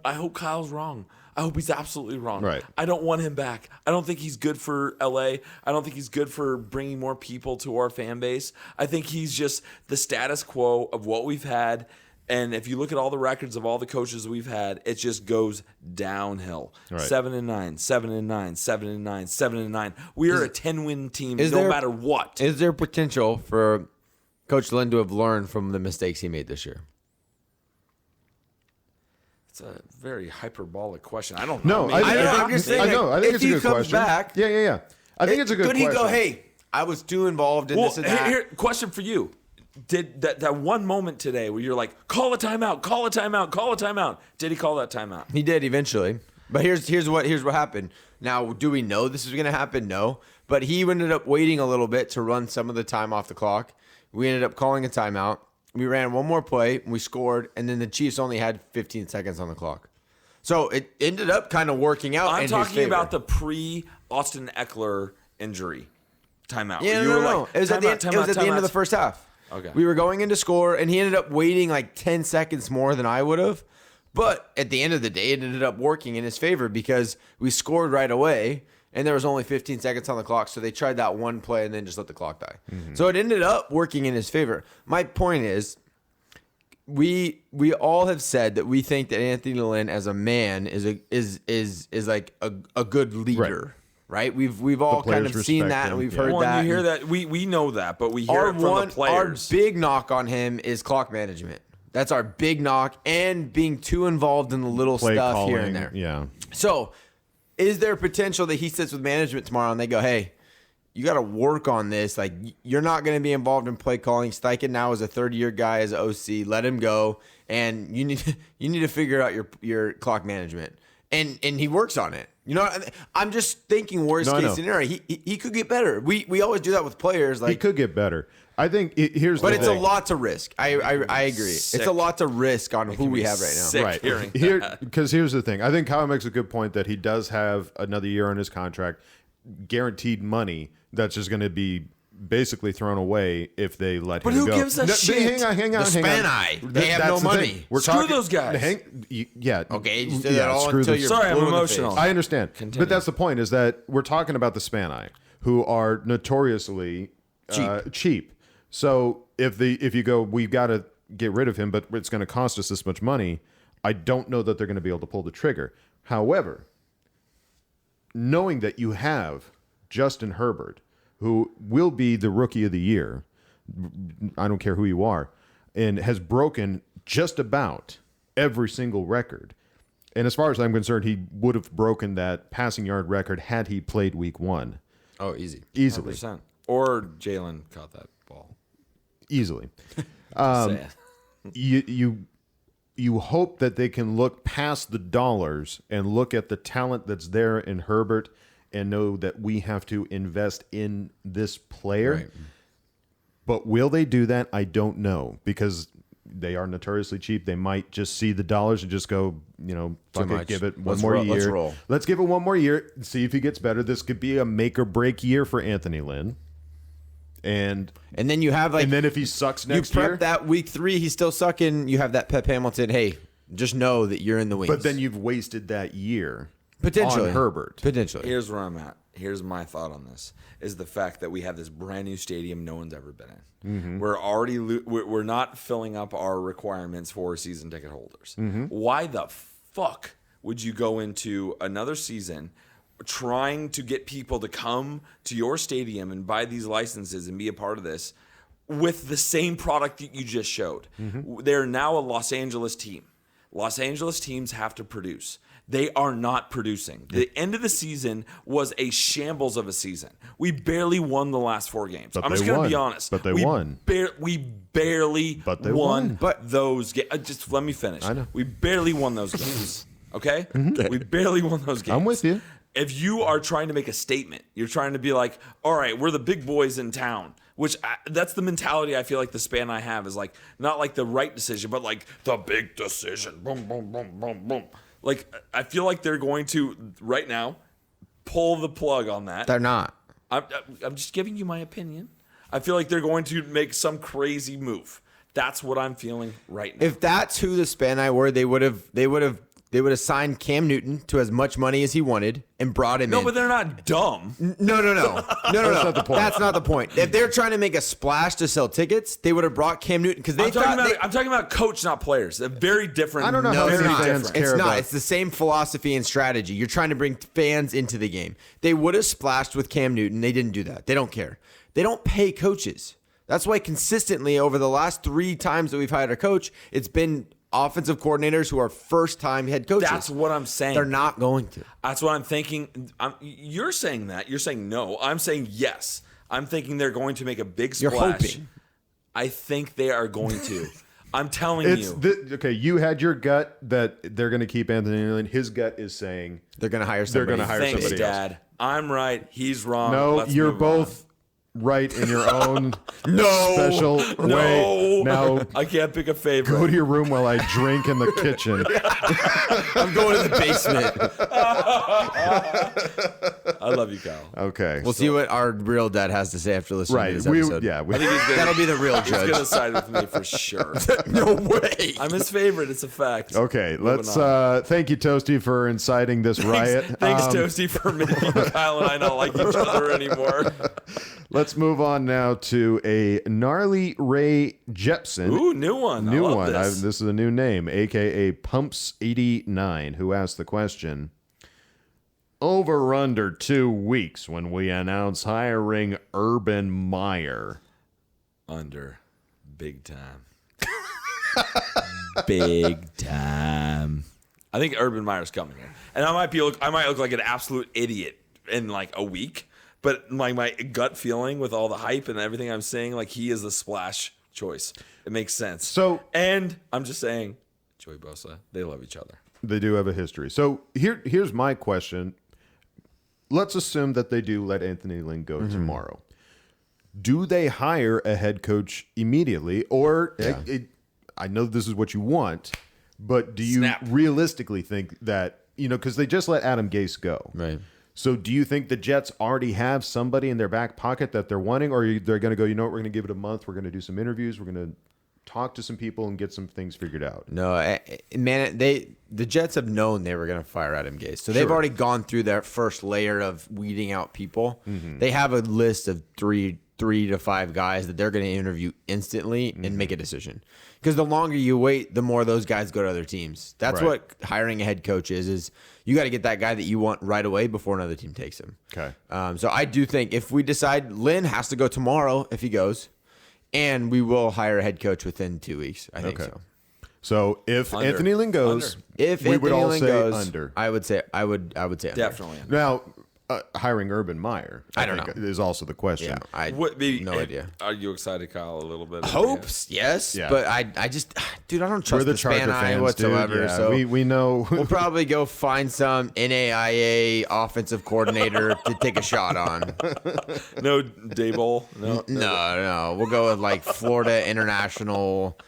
hope Kyle's wrong. I hope he's absolutely wrong. Right. I don't want him back. I don't think he's good for LA. I don't think he's good for bringing more people to our fan base. I think he's just the status quo of what we've had. And if you look at all the records of all the coaches we've had, it just goes downhill. Right. 7-9, 7-9, 7-9, 7-9. We are a 10-win team no there- matter what. Is there potential for Coach Lynn to have learned from the mistakes he made this year? It's a very hyperbolic question. I don't No, know. I'm just saying, I know. I think if it's a he good comes question. back, yeah. I think it's a good could question. he go, hey, I was too involved in Well, this and that? here, question for you. Did that one moment today where you're like, call a timeout, call a timeout, call a timeout. Did he call that timeout? He did eventually. But here's what happened. Now, do we know this is going to happen? No. But he ended up waiting a little bit to run some of the time off the clock. We ended up calling a timeout. We ran one more play, we scored, and then the Chiefs only had 15 seconds on the clock. So it ended up kind of working out. I'm in his talking favor. about the pre-Austin Eckler injury timeout. Yeah, You no, were no. like, It was at the timeout, end, it was at the end of the timeouts. first half. Okay. We were going into score, and he ended up waiting like 10 seconds more than I would have. But at the end of the day, it ended up working in his favor because we scored right away, and there was only 15 seconds on the clock. So they tried that one play and then just let the clock die. So it ended up working in his favor. My point is, we all have said that we think that Anthony Lynn as a man is like a good leader, right? We've all kind of players seen respect that him, and we've yeah. heard Well, that. you hear and that. We know that, but we hear it from the players. Our big knock on him is clock management. That's our big knock, and being too involved in the little Play stuff calling, here and there. Yeah. So, is there potential that he sits with management tomorrow and they go, hey, you got to work on this. Like, you're not going to be involved in play calling. Steichen now is a third-year guy as an OC. Let him go, and you need to figure out your clock management. And he works on it. You know, I'm just thinking worst No, I case know. scenario. He could get better. We always do that with players. He Like, could get better. I think here's but the it's thing. a lot to risk. I agree. Sick. It's a lot to risk on who we have right now. sick. Right. hearing Here, that. because here's the thing. I think Kyle makes a good point that he does have another year on his contract, guaranteed money that's just going to be basically thrown away if they let But him who go. gives a No, shit? Hang on. The Spanai. They have That's no the money. thing. We're Screw those guys. Yeah. Okay, you just did that all screw until them. you're Sorry, I'm blue in the emotional. face. I understand. Continue. But that's the point is that we're talking about the Spanai, who are notoriously cheap. So if you go, we've got to get rid of him, but it's going to cost us this much money, I don't know that they're going to be able to pull the trigger. However, knowing that you have Justin Herbert, who will be the rookie of the year, I don't care who you are, and has broken just about every single record. And as far as I'm concerned, he would have broken that passing yard record had he played week 1. Oh, easy. Easily. 100%. Or Jalen caught that ball. Easily. Sad. You hope that they can look past the dollars and look at the talent that's there in Herbert and know that we have to invest in this player. Right. But will they do that? I don't know, because they are notoriously cheap. They might just see the dollars and just go, fuck it, much. give it one Let's more roll- year. let's roll. Let's give it one more year, see if he gets better. This could be a make or break year for Anthony Lynn. And And then you have like, and then if he sucks you next prep year, that week 3, he's still sucking. You have that Pep Hamilton. Hey, just know that you're in the wings. but then you've wasted that year. Potentially. on Herbert. Potentially. Here's where I'm at. Here's my thought on this: is the fact that we have this brand new stadium no one's ever been in. We're already we're not filling up our requirements for season ticket holders. Why the fuck would you go into another season trying to get people to come to your stadium and buy these licenses and be a part of this with the same product that you just showed? They're now a Los Angeles team. Los Angeles teams have to produce. They are not producing. The end of the season was a shambles of a season. We barely won the last 4 games. But I'm they just going to won. be honest. But they we won. We barely But they won won. those games. Just let me finish. I know. We barely won those games. Okay? We barely won those games. I'm with you. If you are trying to make a statement, you're trying to be like, all right, we're the big boys in town. That's the mentality I feel like the span I have is like, not like the right decision, but like the big decision. Boom, boom, boom, boom, boom. Like, I feel like they're going to, right now, pull the plug on that. They're not. I'm just giving you my opinion. I feel like they're going to make some crazy move. That's what I'm feeling right now. If that's who the Spanai were, they would have signed Cam Newton to as much money as he wanted and brought him in. No, but they're not dumb. No. That's not the point. That's not the point. If they're trying to make a splash to sell tickets, they would have brought Cam Newton because they I'm talking about coach, not players. They're very different. I don't know No, how it's many not. fans care It's not. about- It's the same philosophy and strategy. You're trying to bring fans into the game. They would have splashed with Cam Newton. They didn't do that. They don't care. They don't pay coaches. That's why consistently over the last 3 times that we've hired a coach, it's been offensive coordinators who are first-time head coaches. That's what I'm saying. They're not going to. That's what I'm thinking. You're saying that. You're saying no. I'm saying yes. I'm thinking they're going to make a big You're splash. hoping. I think they are going to. I'm telling It's you. okay. You had your gut that they're going to keep Anthony Lynn. His gut is saying They're going to hire they're somebody. going to hire Thanks, somebody else. Dad. I'm right. He's wrong. No, Let's you're move both right in your own No. special No. way. Now I can't pick a favorite. go to your room while I drink in the kitchen. I'm going to the basement. I love you, Kyle. Okay. We'll see what our real dad has to say after listening to right. this We, episode. yeah. We, I think he's gonna, That'll be the real he's going to judge. side with me for sure. No way. I'm his favorite. It's a fact. okay. Moving Let's on. thank you, Toasty, for inciting this riot. Thanks, Toasty, for making Kyle and I not like each other anymore. Let's move on now to a gnarly Ray Jepson. Ooh, new one. New I love one. This. This is a new name, aka Pumps89, who asked the question: over under 2 weeks when we announce hiring Urban Meyer. Under. Big time. Big time. I think Urban Meyer's coming here. And I might look like an absolute idiot in like a week, but my gut feeling with all the hype and everything I'm saying, like he is the splash choice. It makes sense. So- and I'm just saying, Joey Bosa, they love each other. They do have a history. So here's my question. Let's assume that they do let Anthony Lynn go tomorrow. Do they hire a head coach immediately? Or I know this is what you want, but do you Snap. realistically think that, because they just let Adam Gase go. Right. So do you think the Jets already have somebody in their back pocket that they're wanting, or they're going to go, you know what, we're going to give it a month. We're going to do some interviews. We're going to talk to some people and get some things figured out. No, man, the Jets have known they were going to fire Adam Gase. So they've already gone through their first layer of weeding out people. They have a list of three to 5 guys that they're going to interview instantly and make a decision. Because the longer you wait, the more those guys go to other teams. That's Right. what hiring a head coach is you got to get that guy that you want right away before another team takes him. Okay. So I do think if we decide Lynn has to go tomorrow if he goes, and we will hire a head coach within 2 weeks. I think Okay. so. So if Under. Anthony Lynn goes, If we Anthony would all Lynn say goes, under. I would say under. Definitely. Now, hiring Urban Meyer, I don't think, know. is also the question. Yeah, I What be no idea. Are you excited, Kyle, a little bit? Hopes, yes, Yeah. but I just, dude, I don't trust We're the the Charger Spanai fans, whatsoever. dude. Yeah, so we know. we'll probably go find some NAIA offensive coordinator to take a shot on. No Dayball. No. No, we'll go with like Florida International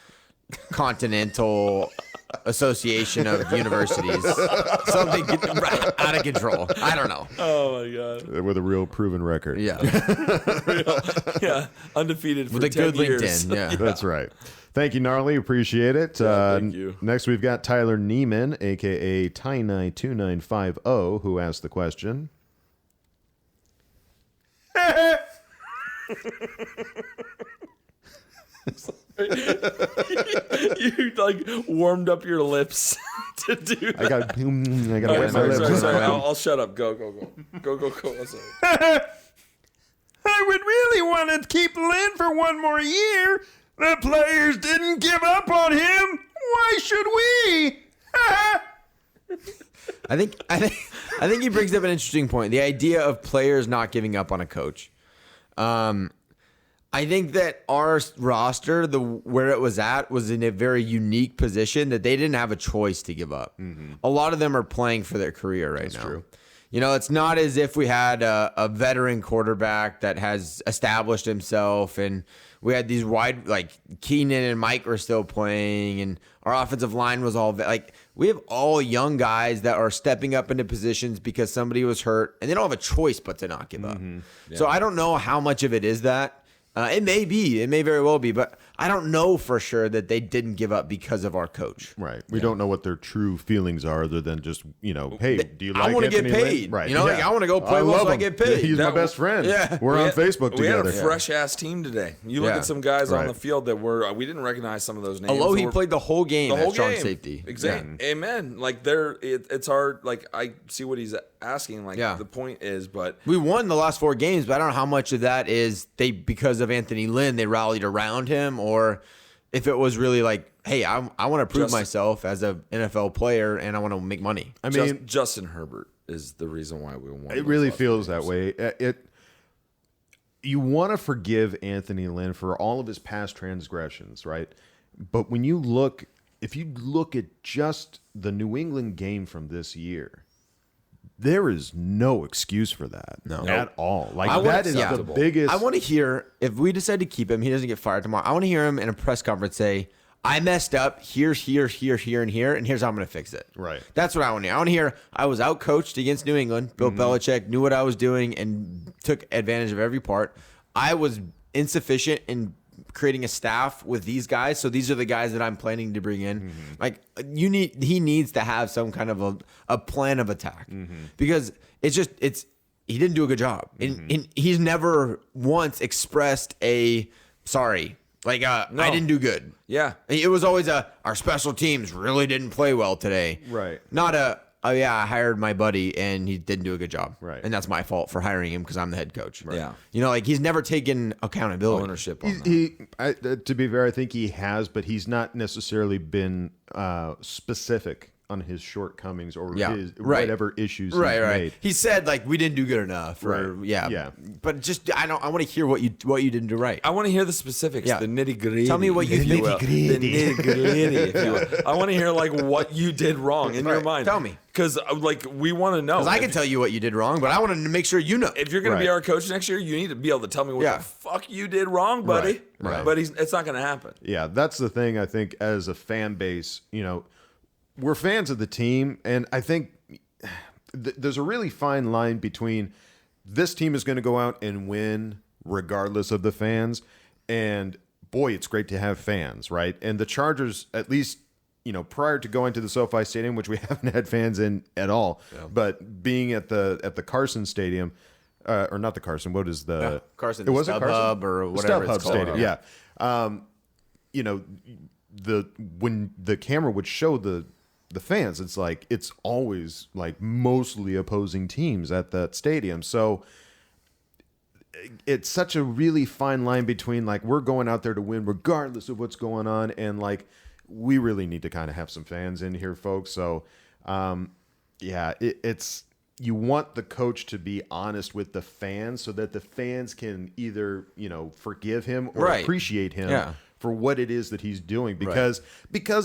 Continental Association of Universities. Something out of control. I don't know. Oh my god. With a real proven record. Yeah. Yeah, undefeated for With a 10 good years. LinkedIn. Yeah. That's right. Thank you, Gnarly. Appreciate it. Thank you. Next, we've got Tyler Neiman, a.k.a. Tiny2950, who asked the question. You like warmed up your lips to do that. I got to Okay, wet my lips. sorry. I'll shut up. Go. I'm sorry. I would really want to keep Lynn for one more year. The players didn't give up on him. Why should we? I think he brings up an interesting point. The idea of players not giving up on a coach. I think that our roster, where it was at, was in a very unique position that they didn't have a choice to give up. A lot of them are playing for their career right now. true. You know, it's not as if we had a veteran quarterback that has established himself, and we had these like Keenan and Mike were still playing, and our offensive line was all like, we have all young guys that are stepping up into positions because somebody was hurt, and they don't have a choice but to not give up. So I don't know how much of it is that. It may very well be, but I don't know for sure that they didn't give up because of our coach. Right. We don't know what their true feelings are other than just, hey, do you like I want to get Anthony Lynn? paid. Right. You know, like, I want to go play well love so I him. get paid. He's my That- best friend. Yeah. We're on Facebook We had together. a fresh ass team today. You look Yeah. at some guys on Right. the field that we didn't recognize some of those names. Although he Were- played the whole game the at whole strong game. safety. Exactly. Amen. Like it's hard. Like I see what he's asking. Like Yeah. the point is, but We won the last 4 games, but I don't know how much of that is because of Anthony Lynn, they rallied around him, or if it was really like, hey, I want to prove myself as an NFL player and I want to make money. I mean, Justin Herbert is the reason why we won. it those really last feels games. that way. You want to forgive Anthony Lynn for all of his past transgressions, right? But if you look at just the New England game from this year, there is no excuse for that. No. At all. Like I that want- is yeah. the biggest. I want to hear, if we decide to keep him, he doesn't get fired tomorrow. I want to hear him in a press conference say, I messed up here, and here, and here's how I'm going to fix it. Right. That's what I want to hear. I want to hear I was out-coached against New England. Bill Belichick knew what I was doing and took advantage of every part. I was insufficient in creating a staff with these guys, so these are the guys that I'm planning to bring in. Like he needs to have some kind of a plan of attack because he didn't do a good job, and he's never once expressed a sorry. Like I didn't do good. Yeah. It was always our special teams really didn't play well today. Right. Not I hired my buddy and he didn't do a good job. Right. And that's my fault for hiring him because I'm the head coach. Yeah. You know, like he's never taken accountability. Ownership on that. To be fair, I think he has, but he's not necessarily been specific on his shortcomings or his whatever issues he's made. He said like we didn't do good enough. Or, Right. Yeah. Yeah. But just I want to hear what you didn't do right. I want to hear the specifics, Yeah. the nitty gritty. Tell me what you think. The nitty gritty, if you will. I want to hear like what you did wrong in your Right. mind. Tell me. because like we want to know. Because I can tell you what you did wrong, but I want to make sure you know. If you're going to be Right. our coach next year, you need to be able to tell me what Yeah. the fuck you did wrong, buddy. Right. But it's not going to happen. Yeah, that's the thing. I think as a fan base, we're fans of the team, and I think there's a really fine line between this team is going to go out and win regardless of the fans, and boy, it's great to have fans, right? And the Chargers, at least prior to going to the SoFi Stadium, which we haven't had fans in at all, but being at the Carson Stadium, or not the Carson, what is the Carson, It was the a Carson? StubHub or whatever StubHub it's called. Stadium, yeah. When the camera would show the fans, it's like it's always like mostly opposing teams at that stadium. So it's such a really fine line between like we're going out there to win regardless of what's going on, and like we really need to kind of have some fans in here, folks. So it's you want the coach to be honest with the fans so that the fans can either forgive him or Right. appreciate him Yeah. for what it is that he's doing because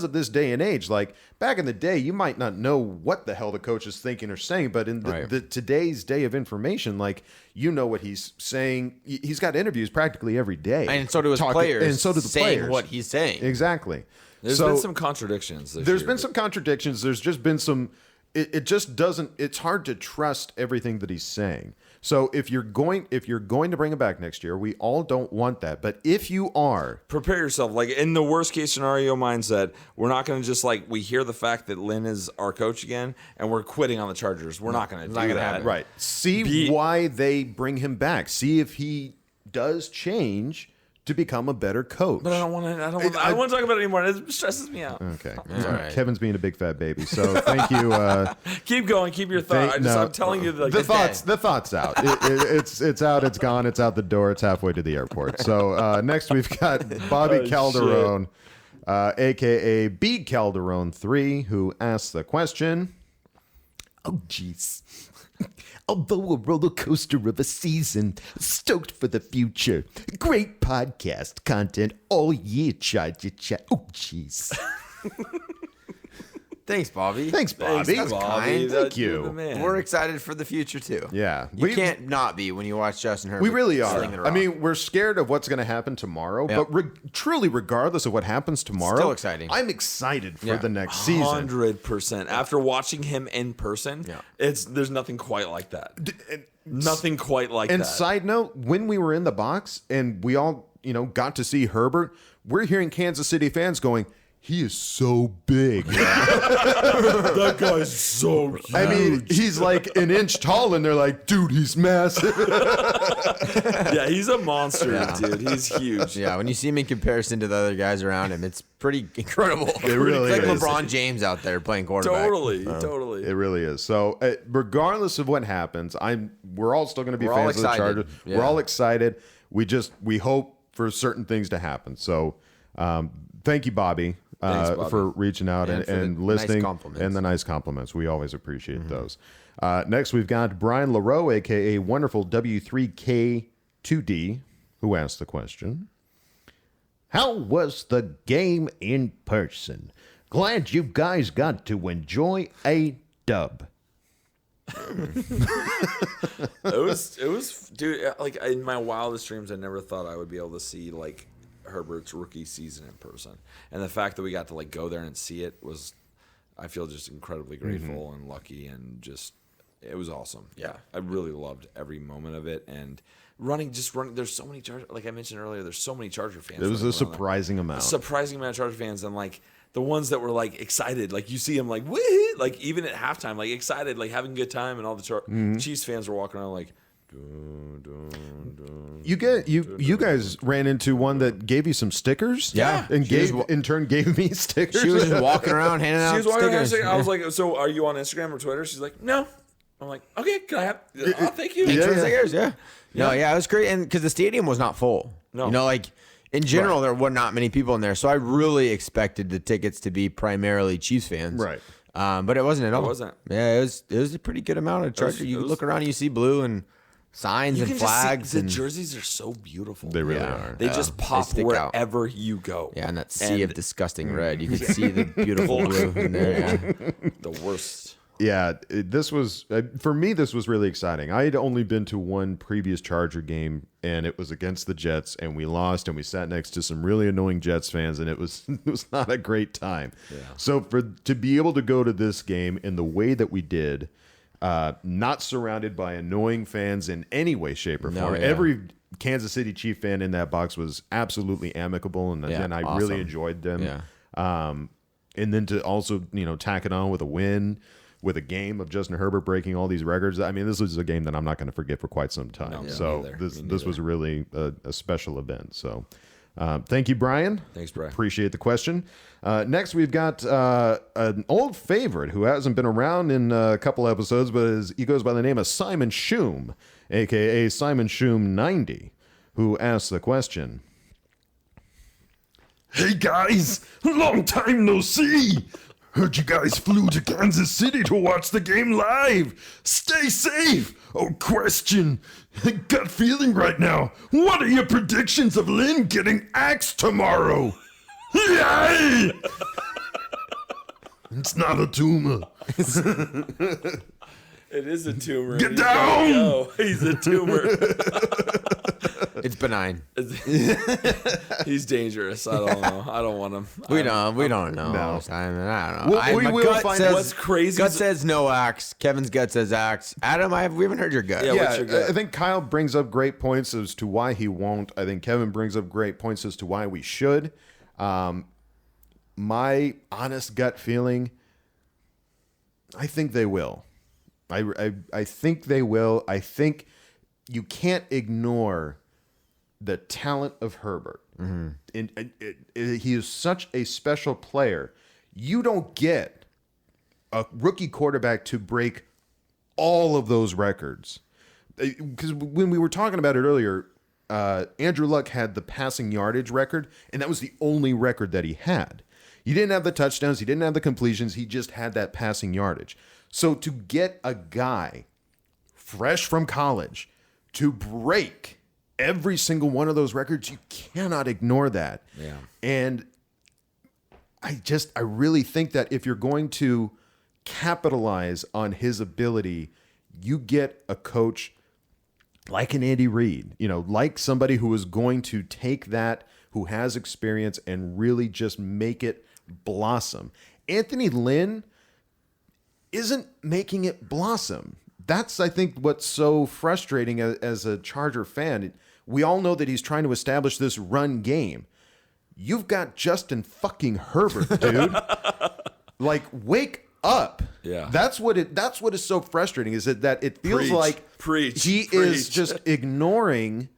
of this day and age. Like back in the day, you might not know what the hell the coach is thinking or saying, but in the today's day of information, like you know what he's saying. He's got interviews practically every day, And so do his players. and so do the saying players. what he's saying. Exactly. There's been some contradictions. There's been some contradictions. There's just been some. It just doesn't. It's hard to trust everything that he's saying. So if you're going to bring him back next year, we all don't want that. But if you are, prepare yourself. Like in the worst case scenario mindset, we're not going to just like we hear the fact that Lynn is our coach again, and we're quitting on the Chargers. We're not going to do that. right? See why they bring him back. See if he does change to become a better coach. But I don't want to. I don't want to talk about it anymore. It stresses me out. Okay. right. Kevin's being a big fat baby. So thank you. Keep going. Keep your thought. I'm telling you, like, the thought's out. It's out. It's gone. It's out the door. It's halfway to the airport. So next we've got Bobby Calderon, aka B Calderon 3, who asked the question. Oh, jeez. Although a roller coaster of a season, stoked for the future. Great podcast content all year, Charger Chat. Oh, jeez. Thanks, Bobby. Thanks, Bobby. That's Bobby. kind. Thank You're you. the man. We're excited for the future too. Yeah. You can't not be when you watch Justin Herbert. We really are. sling the I rock. mean, we're scared of what's going to happen tomorrow, Yep. but truly, regardless of what happens tomorrow, Still exciting. I'm excited for Yeah. the next season. 100%. After watching him in person, there's nothing quite like that. Nothing quite like And that. side note, when we were in the box and we all, got to see Herbert, we're hearing Kansas City fans going, "He is so big." That guy's so huge. I mean, he's like an inch tall, and they're like, "Dude, he's massive." Yeah, he's a monster, Yeah. dude. He's huge. Yeah, when you see him in comparison to the other guys around him, it's pretty incredible. It really it's like is. LeBron James out there playing quarterback. Totally. It really is. So, regardless of what happens, we're all still going to be We're all fans of the excited. Chargers. Yeah. We're all excited. We hope for certain things to happen. So, thank you, Bobby. Thanks, Bobby. For reaching out And for and the listening nice compliments. and the nice compliments. We always appreciate those. Next, we've got Brian LaRoe, aka Wonderful W3K2D, who asked the question: how was the game in person? Glad you guys got to enjoy a dub. It was, dude. Like in my wildest dreams, I never thought I would be able to see like Herbert's rookie season in person, and the fact that we got to like go there and see it was, I feel just incredibly grateful and lucky, and just it was awesome. Yeah, I really loved every moment of it, and running. There's so many Charger, like I mentioned earlier. There's so many Charger fans. It was running a around there. surprising amount. Surprising amount of Charger fans, and like the ones that were like excited, like you see them like woo, like even at halftime, like excited, like having a good time, and all the Chiefs fans were walking around like. You guys ran into one that gave you some stickers, Yeah. and She was in turn gave me stickers. She was just walking around handing out She was walking around stickers. saying, I was like, "So are you on Instagram or Twitter?" She's like, "No." I'm like, "Okay, can I have? Oh, thank you." Thanks for the Yeah. stickers, yeah. No, yeah, it was great, and because the stadium was not full. No. Like in general, there were not many people in there, so I really expected the tickets to be primarily Chiefs fans, Right. But it wasn't at all. wasn't. Yeah, it was a pretty good amount of Charger. You it was- look around, you see blue and signs You and can just flags, see, the and jerseys are so beautiful. They really Yeah. are. They just pop stick out. wherever you go. yeah, and that sea of And disgusting red. You can see the beautiful blue in there. Yeah. the worst. Yeah, this was for me. This was really exciting. I had only been to one previous Charger game, and it was against the Jets, and we lost. And we sat next to some really annoying Jets fans, and it was not a great time. So to be able to go to this game in the way that we did, not surrounded by annoying fans in any way, shape, or form. yeah. Every Kansas City Chief fan in that box was absolutely amicable, and Yeah, I awesome. really enjoyed them. Yeah. And then to also, tack it on with a win, with a game of Justin Herbert breaking all these records. I mean, this was a game that I'm not going to forget for quite some time. So neither. this was really a special event. So thank you, Brian. Thanks, Brian. Appreciate the question. Next, we've got an old favorite who hasn't been around in a couple episodes, but he goes by the name of Simon Shum, a.k.a. Simon Shum 90, who asked the question. Hey, guys. Long time no see. Heard you guys flew to Kansas City to watch the game live. Stay safe. Oh, question. Gut feeling right now. What are your predictions of Lynn getting axed tomorrow? Yay! It's not a tumor. It is a tumor. Get down! Oh, he's a tumor. It's benign. He's dangerous. I don't know. I don't want him. We don't know. No. Simon, I don't know. We My will gut find says, out. What's crazy Gut is- says no axe. Kevin's gut says axe. Adam, we haven't heard your gut. Yeah, what's your gut? I think Kyle brings up great points as to why he won't. I think Kevin brings up great points as to why we should. My honest gut feeling, I think they will. I think they will. I think you can't ignore the talent of Herbert. And he is such a special player. You don't get a rookie quarterback to break all of those records. Because when we were talking about it earlier, Andrew Luck had the passing yardage record, and that was the only record that he had. He didn't have the touchdowns, he didn't have the completions, he just had that passing yardage. So to get a guy fresh from college to break every single one of those records, you cannot ignore that. Yeah. And I really think that if you're going to capitalize on his ability, you get a coach like an Andy Reid, like somebody who is going to take that, who has experience, and really just make it blossom. Anthony Lynn isn't making it blossom. That's, I think, what's so frustrating as a Charger fan. We all know that he's trying to establish this run game. You've got Justin fucking Herbert, dude. Like, wake up. Yeah. That's what is so frustrating, is that it feels Preach. he Preach. is just ignoring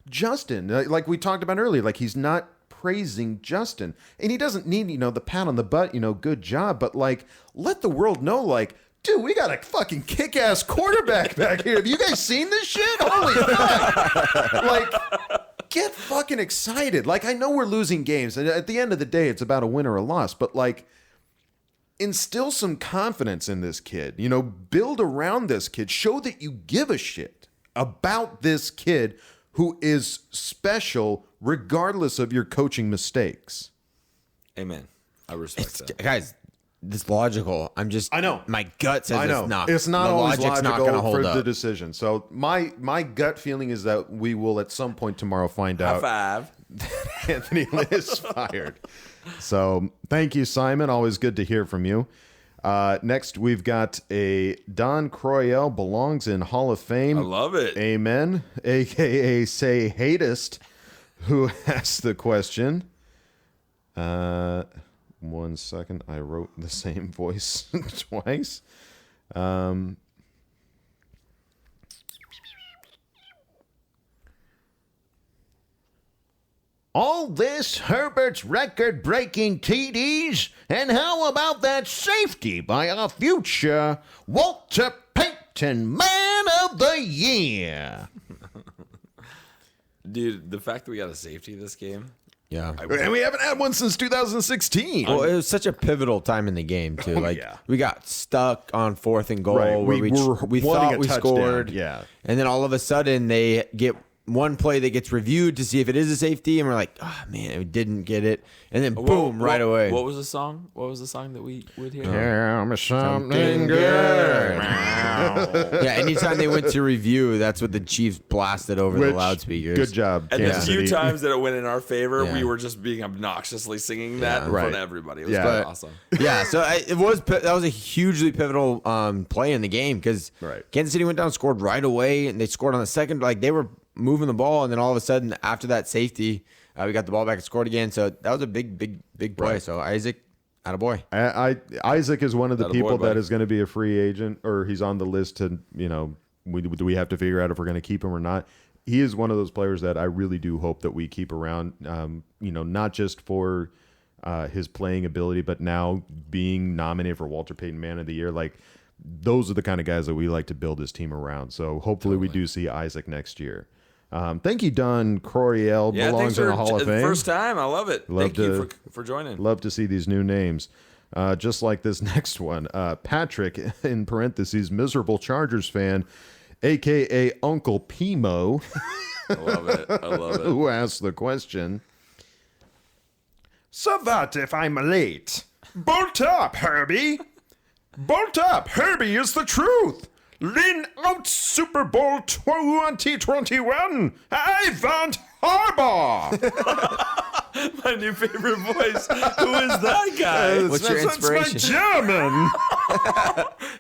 Justin. Like we talked about earlier, like he's not praising Justin. And he doesn't need, the pat on the butt, good job, but like let the world know, like, dude, we got a fucking kick-ass quarterback back here. Have you guys seen this shit? Holy fuck. Like, get fucking excited. Like, I know we're losing games, and at the end of the day, it's about a win or a loss, but like, instill some confidence in this kid. Build around this kid. Show that you give a shit about this kid who is special regardless of your coaching mistakes. Amen. I respect that. Guys, this logical. I know. My gut says I know. it's not. It's not the always logic's logical not going to hold for up. the decision. So my gut feeling is that we will at some point tomorrow find High out five. Anthony Lynn is fired. So thank you, Simon. Always good to hear from you. Next, we've got a Don Croyel belongs in Hall of Fame. I love it. Amen. AKA Say Hatest, who asked the question. 1 second. I wrote the same voice twice. All this Herbert's record-breaking TDs, and how about that safety by our future Walter Payton Man of the Year? Dude, the fact that we got a safety this game. Yeah. And we haven't had one since 2016. Well, it was such a pivotal time in the game too. Like yeah. we got stuck on 4th and goal Right, where we we were wanting thought a we touchdown, scored. yeah. And then all of a sudden they get one play that gets reviewed to see if it is a safety, and we're like, oh man, we didn't get it. And then boom, right away. What was the song? What was the song that we would hear? Tell me something good. good. Yeah, anytime they went to review, that's what the Chiefs blasted over the Which- loudspeakers. Good job, And the Kansas few City. times that it went in our favor, Yeah. we were just being obnoxiously singing that in Right. front of everybody. It was Yeah. pretty But- awesome. Yeah, so that was a hugely pivotal play in the game because Right. Kansas City went down, scored right away, and they scored on the second. Like they were moving the ball, and then all of a sudden, after that safety, we got the ball back and scored again. So that was a big play. Right. So Isaac, attaboy. Isaac is one of the Attaboy, people that buddy. is going to be a free agent, or he's on the list to, do we have to figure out if we're going to keep him or not. He is one of those players that I really do hope that we keep around, not just for his playing ability, but now being nominated for Walter Payton Man of the Year. Like, those are the kind of guys that we like to build his team around. So hopefully we do see Isaac next year. Thank you, Don Croyel. Yeah, belongs thanks in for the Hall of Fame. first time. I love it. Love Thank you to- for joining. Love to see these new names. just like this next one. Patrick, in parentheses, miserable Chargers fan, a.k.a. Uncle Pimo, I love it. I love it. who asked the question. So what if I'm late? Bolt up, Herbie! Bolt up! Herbie is the truth! Lean out Super Bowl 2021! I want Harbaugh! My new favorite voice. Who is that guy? What's your That's my inspiration? German!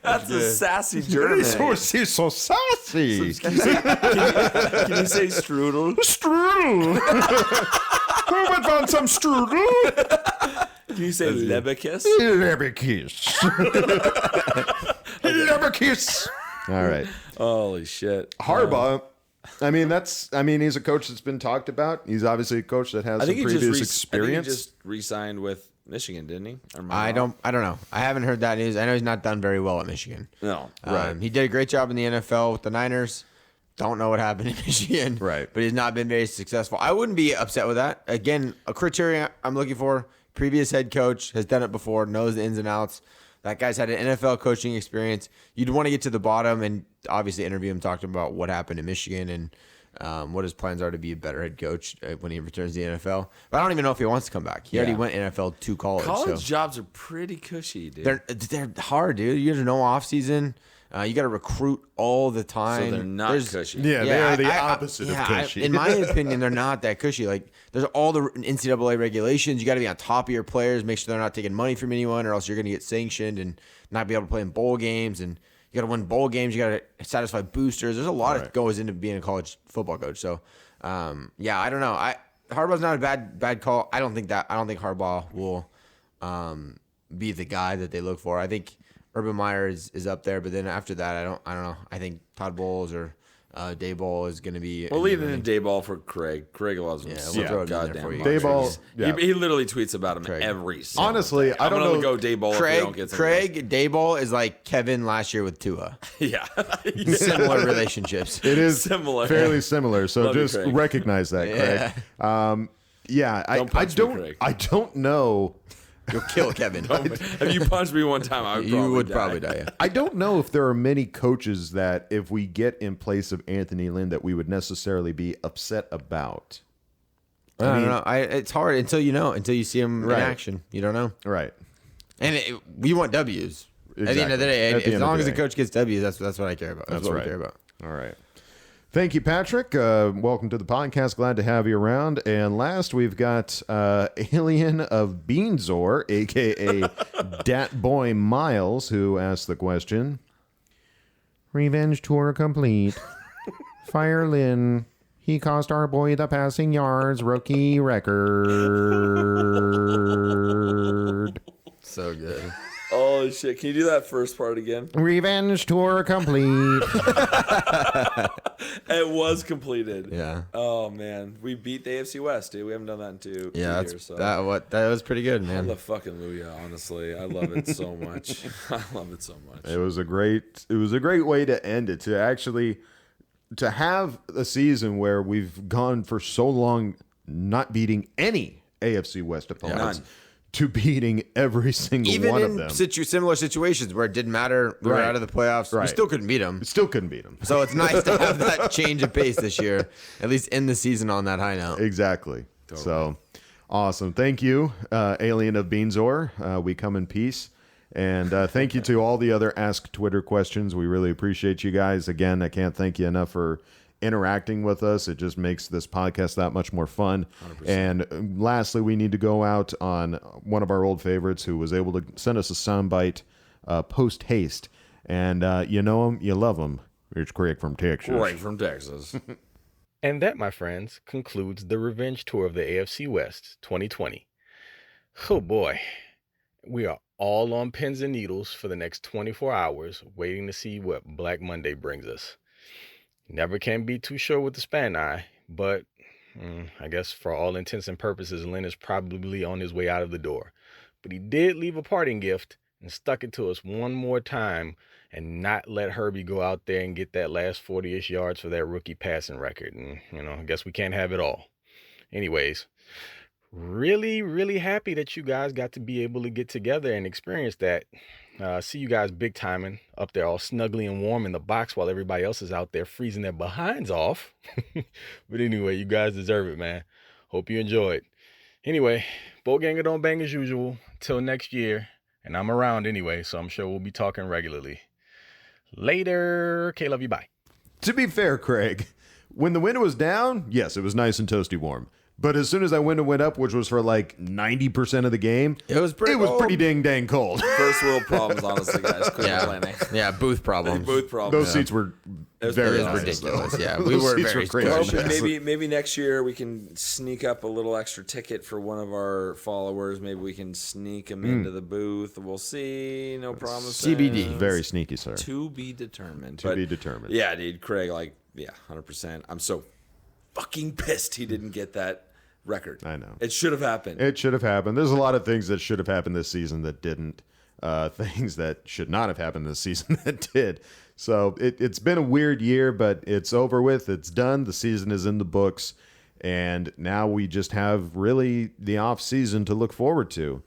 That's a sassy German. He's so sassy! Can you say strudel? Strudel! Who would want some strudel? Can you say lebekis? Leberkiss. Leberkiss. All right. Holy shit. Harbaugh, he's a coach that's been talked about. He's obviously a coach that has I some think previous I think experience. he just re-signed with Michigan, didn't he? Or am I wrong? don't know. I haven't heard that news. I know he's not done very well at Michigan. No. He did a great job in the NFL with the Niners. Don't know what happened in Michigan. Right. But he's not been very successful. I wouldn't be upset with that. Again, a criteria I'm looking for, previous head coach, has done it before, knows the ins and outs. That guy's had an NFL coaching experience. You'd want to get to the bottom and obviously interview him, talk to him about what happened in Michigan and what his plans are to be a better head coach when he returns to the NFL. But I don't even know if he wants to come back. He already went NFL to college. College so. jobs are pretty cushy, dude. They're hard, dude. There's no off season. You got to recruit all the time. So they're not cushy. Yeah, they are the opposite of cushy. In my opinion, they're not that cushy. Like, there's all the NCAA regulations. You got to be on top of your players, make sure they're not taking money from anyone, or else you're going to get sanctioned and not be able to play in bowl games. And you got to win bowl games. You got to satisfy boosters. There's a lot that goes into being a college football coach. So, I don't know. Harbaugh's not a bad call. I don't think Harbaugh will be the guy that they look for. I think Urban Meyer is up there, but then after that, I don't know. I think Todd Bowles or Daboll is going to be. We'll leave it in Dayball for Craig. Craig loves him. Yeah, so we'll throw it in there goddamn for you. much. Daboll, yeah. He literally tweets about him Craig. every single Honestly, day. I don't I'm gonna know- go Dayball if we don't Craig get some Craig Daboll is like Kevin last year with Tua. Yeah. Similar relationships. It is Similar. fairly similar. So Love you, just Craig. recognize that, Craig. Don't punch me, Craig. I don't know. You'll kill Kevin. If you punched me one time, I would probably die. Yeah. I don't know if there are many coaches that, if we get in place of Anthony Lynn, that we would necessarily be upset about. I don't know. It's hard until you see him Right. in action. You don't know. Right. And we want W's. At the end of the day, At the as end of long the as the day. coach gets W's, that's what I care about. That's what right. we care about. All right. Thank you, Patrick. Welcome to the podcast. Glad to have you around. And last, we've got Alien of Beanzor, a.k.a. Dat Boy Miles, who asked the question. Revenge tour complete. Fire Lynn. He cost our boy the passing yards rookie record. So good. Oh shit! Can you do that first part again? Revenge tour complete. It was completed. Yeah. Oh man, we beat the AFC West, dude. We haven't done that in two Yeah, years. So. that was pretty good, I man. love fucking Luya, honestly. I love it so much. I love it so much. It was a great way to end it, to have a season where we've gone for so long not beating any AFC West opponents None. to beating every single Even one of in them. similar situations where it didn't matter, we were Right. out of the playoffs. We Right. still couldn't beat them. Still couldn't beat them. So it's nice to have that change of pace this year, at least end the season on that high note. Exactly. So awesome. Thank you, Alien of Beanzor. We come in peace. And thank you to all the other Ask Twitter questions. We really appreciate you guys. Again, I can't thank you enough for interacting with us. It just makes this podcast that much more fun. 100%. And lastly, we need to go out on one of our old favorites who was able to send us a soundbite post haste. And you know him, you love him. It's Craig from Texas. Right from Texas. And that, my friends, concludes the revenge tour of the AFC West 2020. Oh boy, we are all on pins and needles for the next 24 hours, waiting to see what Black Monday brings us. Never can be too sure with the span eye, but I guess for all intents and purposes, Lynn is probably on his way out of the door. But he did leave a parting gift and stuck it to us one more time and not let Herbie go out there and get that last 40-ish yards for that rookie passing record. And, I guess we can't have it all. Anyways, really, really happy that you guys got to be able to get together and experience that. See you guys big timing up there, all snuggly and warm in the box while everybody else is out there freezing their behinds off. But anyway, you guys deserve it, man. Hope you enjoyed. Anyway, Boat Ganger don't bang as usual. Till next year. And I'm around anyway, so I'm sure we'll be talking regularly. Later. Okay, love you. Bye. To be fair, Craig, when the window was down, yes, it was nice and toasty warm. But as soon as that window went up, which was for like 90% of the game, It was pretty pretty dang cold. First world problems, honestly, guys. Quick planning. Yeah, booth problems. Booth problems. Those seats were was very pretty nice, ridiculous. though. Yeah, we Those were seats very crazy Well, nice. but maybe next year we can sneak up a little extra ticket for one of our followers. Maybe we can sneak him into the booth. We'll see. No promises. CBD. Very sneaky, sir. To be determined. To be determined. Yeah, dude, Craig. 100%. I'm so fucking pissed he didn't get that record. I know. It should have happened. It should have happened. There's a lot of things that should have happened this season that didn't. Things that should not have happened this season that did. So it's been a weird year, but it's over with. It's done. The season is in the books. And now we just have really the off season to look forward to.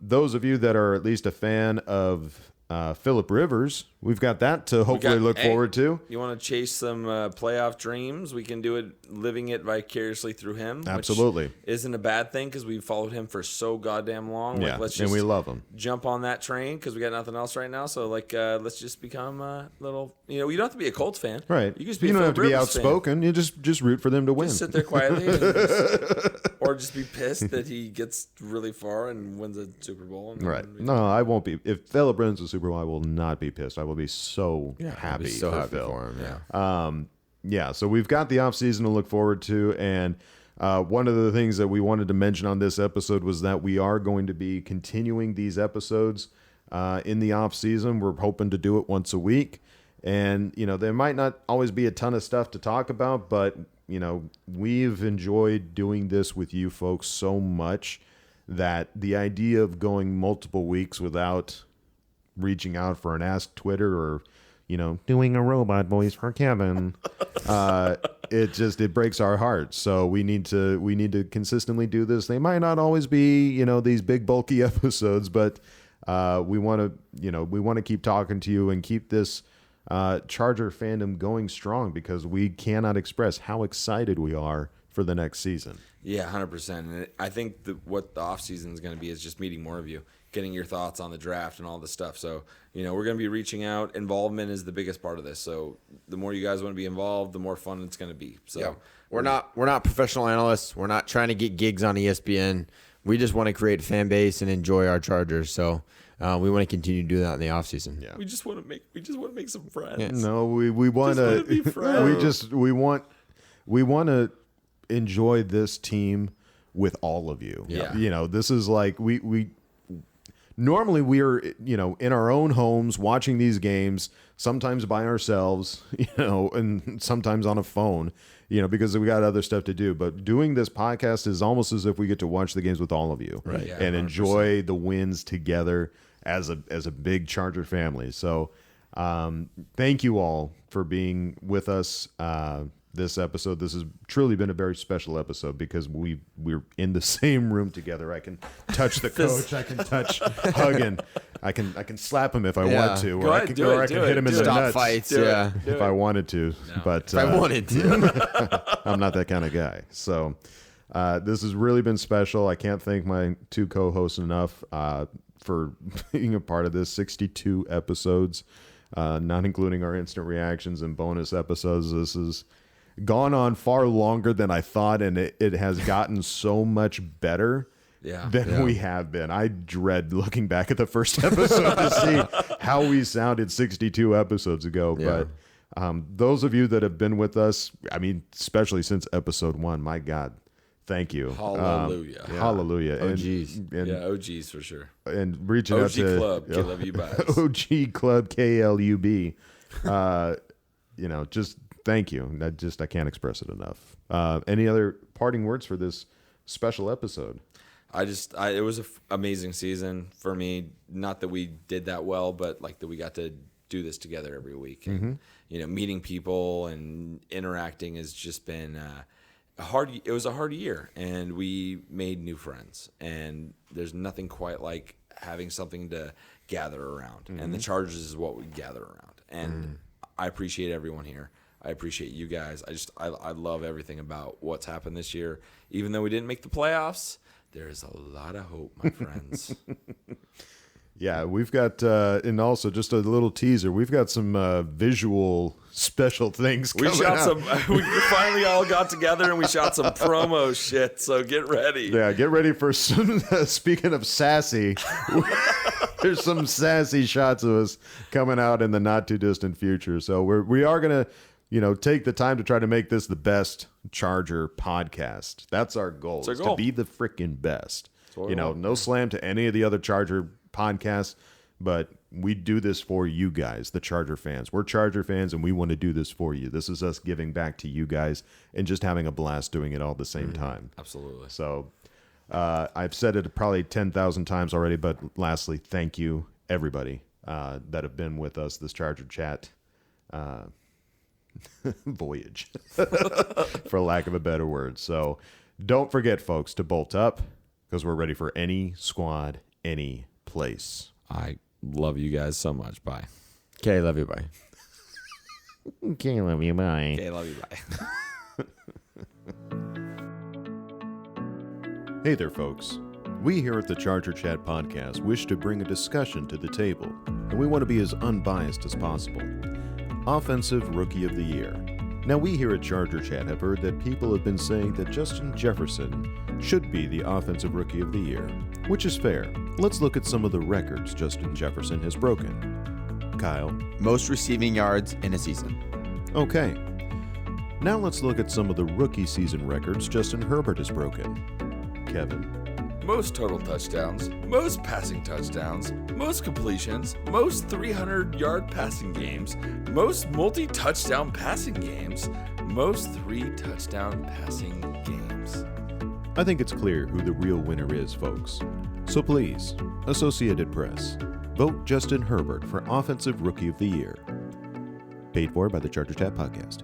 Those of you that are at least a fan of Phillip Rivers, we've got that to hopefully look forward to. You want to chase some playoff dreams? We can do it living it vicariously through him. Absolutely. Which isn't a bad thing because we've followed him for so goddamn long. Yeah, Let's and just we love him. jump on that train because we got nothing else right now. So, let's just become a little, you don't have to be a Colts fan. Right. You can just be don't a have to Phillip be Rivers fan. outspoken. You just root for them to win. Just sit there quietly, or just be pissed that he gets really far and wins a Super Bowl. And Right. No, I won't be. If Phillip wins the Super Bowl, I will not be pissed. I will be so happy So for happy Phil. for him. Yeah. Yeah, so we've got the off season to look forward to, and one of the things that we wanted to mention on this episode was that we are going to be continuing these episodes in the off season. We're hoping to do it once a week, and there might not always be a ton of stuff to talk about, but we've enjoyed doing this with you folks so much that the idea of going multiple weeks without reaching out for an Ask Twitter or doing a robot voice for Kevin, it breaks our hearts. So we need to consistently do this. They might not always be these big bulky episodes, but we want to keep talking to you and keep this Charger fandom going strong because we cannot express how excited we are for the next season. Yeah, 100%. And I think what the offseason is going to be is just meeting more of you, getting your thoughts on the draft and all this stuff. So, we're going to be reaching out. Involvement is the biggest part of this. So the more you guys want to be involved, the more fun it's going to be. So Yeah. We're not professional analysts. We're not trying to get gigs on ESPN. We just want to create a fan base and enjoy our Chargers. So we want to continue to do that in the offseason. Yeah. we just want to make some friends. Yeah. No, we want wanna be to. friends. we want to enjoy this team with all of you. Yeah. This is like we normally we're in our own homes watching these games, sometimes by ourselves, and sometimes on a phone, because we got other stuff to do. But doing this podcast is almost as if we get to watch the games with all of you, Right. Yeah, and 100%. enjoy the wins together as a big Charger family. So thank you all for being with us this episode. This has truly been a very special episode because we're in the same room together. I can touch the coach. I can touch Huggin. I can slap him if I want to, Go or I ahead, can, do or it, I can do hit it, him in do the it. Stop nuts fights. Do it. Yeah. if I wanted to. But If I wanted to. I'm not that kind of guy. So this has really been special. I can't thank my two co-hosts enough for being a part of this. 62 episodes, not including our instant reactions and bonus episodes. This has gone on far longer than I thought, and it has gotten so much better than we have been. I dread looking back at the first episode to see how we sounded 62 episodes ago. Yeah. But those of you that have been with us, I mean, especially since episode 1, my God, thank you. Hallelujah. Hallelujah. OGs. And, Yeah, OGs for sure. and reaching out OG to Club, KLUB bias. OG Club KLUB. Just thank you. I can't express it enough. Any other parting words for this special episode? It was an amazing season for me. Not that we did that well, but that we got to do this together every week. And, meeting people and interacting has just been It was a hard year, and we made new friends. And there's nothing quite like having something to gather around. And the Chargers is what we gather around. And I appreciate everyone here. I appreciate you guys. I love everything about what's happened this year. Even though we didn't make the playoffs, there is a lot of hope, my friends. Yeah, we've got, and also just a little teaser, we've got some visual special things We coming shot out. we finally all got together and we shot some promo shit, so get ready. Yeah, get ready for some, speaking of sassy, there's some sassy shots of us coming out in the not too distant future. So we are going to, take the time to try to make this the best Charger podcast. That's our goal, That's our is goal. to be the freaking best. what we want. No slam to any of the other Charger podcasts, but we do this for you guys, the Charger fans. We're Charger fans, and we want to do this for you. This is us giving back to you guys and just having a blast doing it all at the same time. Absolutely. So I've said it probably 10,000 times already, but lastly, thank you, everybody that have been with us this Charger Chat voyage, for lack of a better word. So don't forget, folks, to bolt up, because we're ready for any squad, any place. I love you guys so much. Bye. Okay, love you. Bye. Okay, love you. Bye. Okay, love you. Bye. Hey there, folks. We here at the Charger Chat Podcast wish to bring a discussion to the table, and we want to be as unbiased as possible. Offensive Rookie of the Year. Now, we here at Charger Chat have heard that people have been saying that Justin Jefferson should be the Offensive Rookie of the Year, which is fair. Let's look at some of the records Justin Jefferson has broken. Kyle. Most receiving yards in a season. Okay. Now let's look at some of the rookie season records Justin Herbert has broken. Kevin. Most total touchdowns, most passing touchdowns, most completions, most 300-yard passing games, most multi-touchdown passing games, most 3-touchdown passing games. I think it's clear who the real winner is, folks. So please, Associated Press, vote Justin Herbert for Offensive Rookie of the Year. Paid for by the Charger Chat Podcast.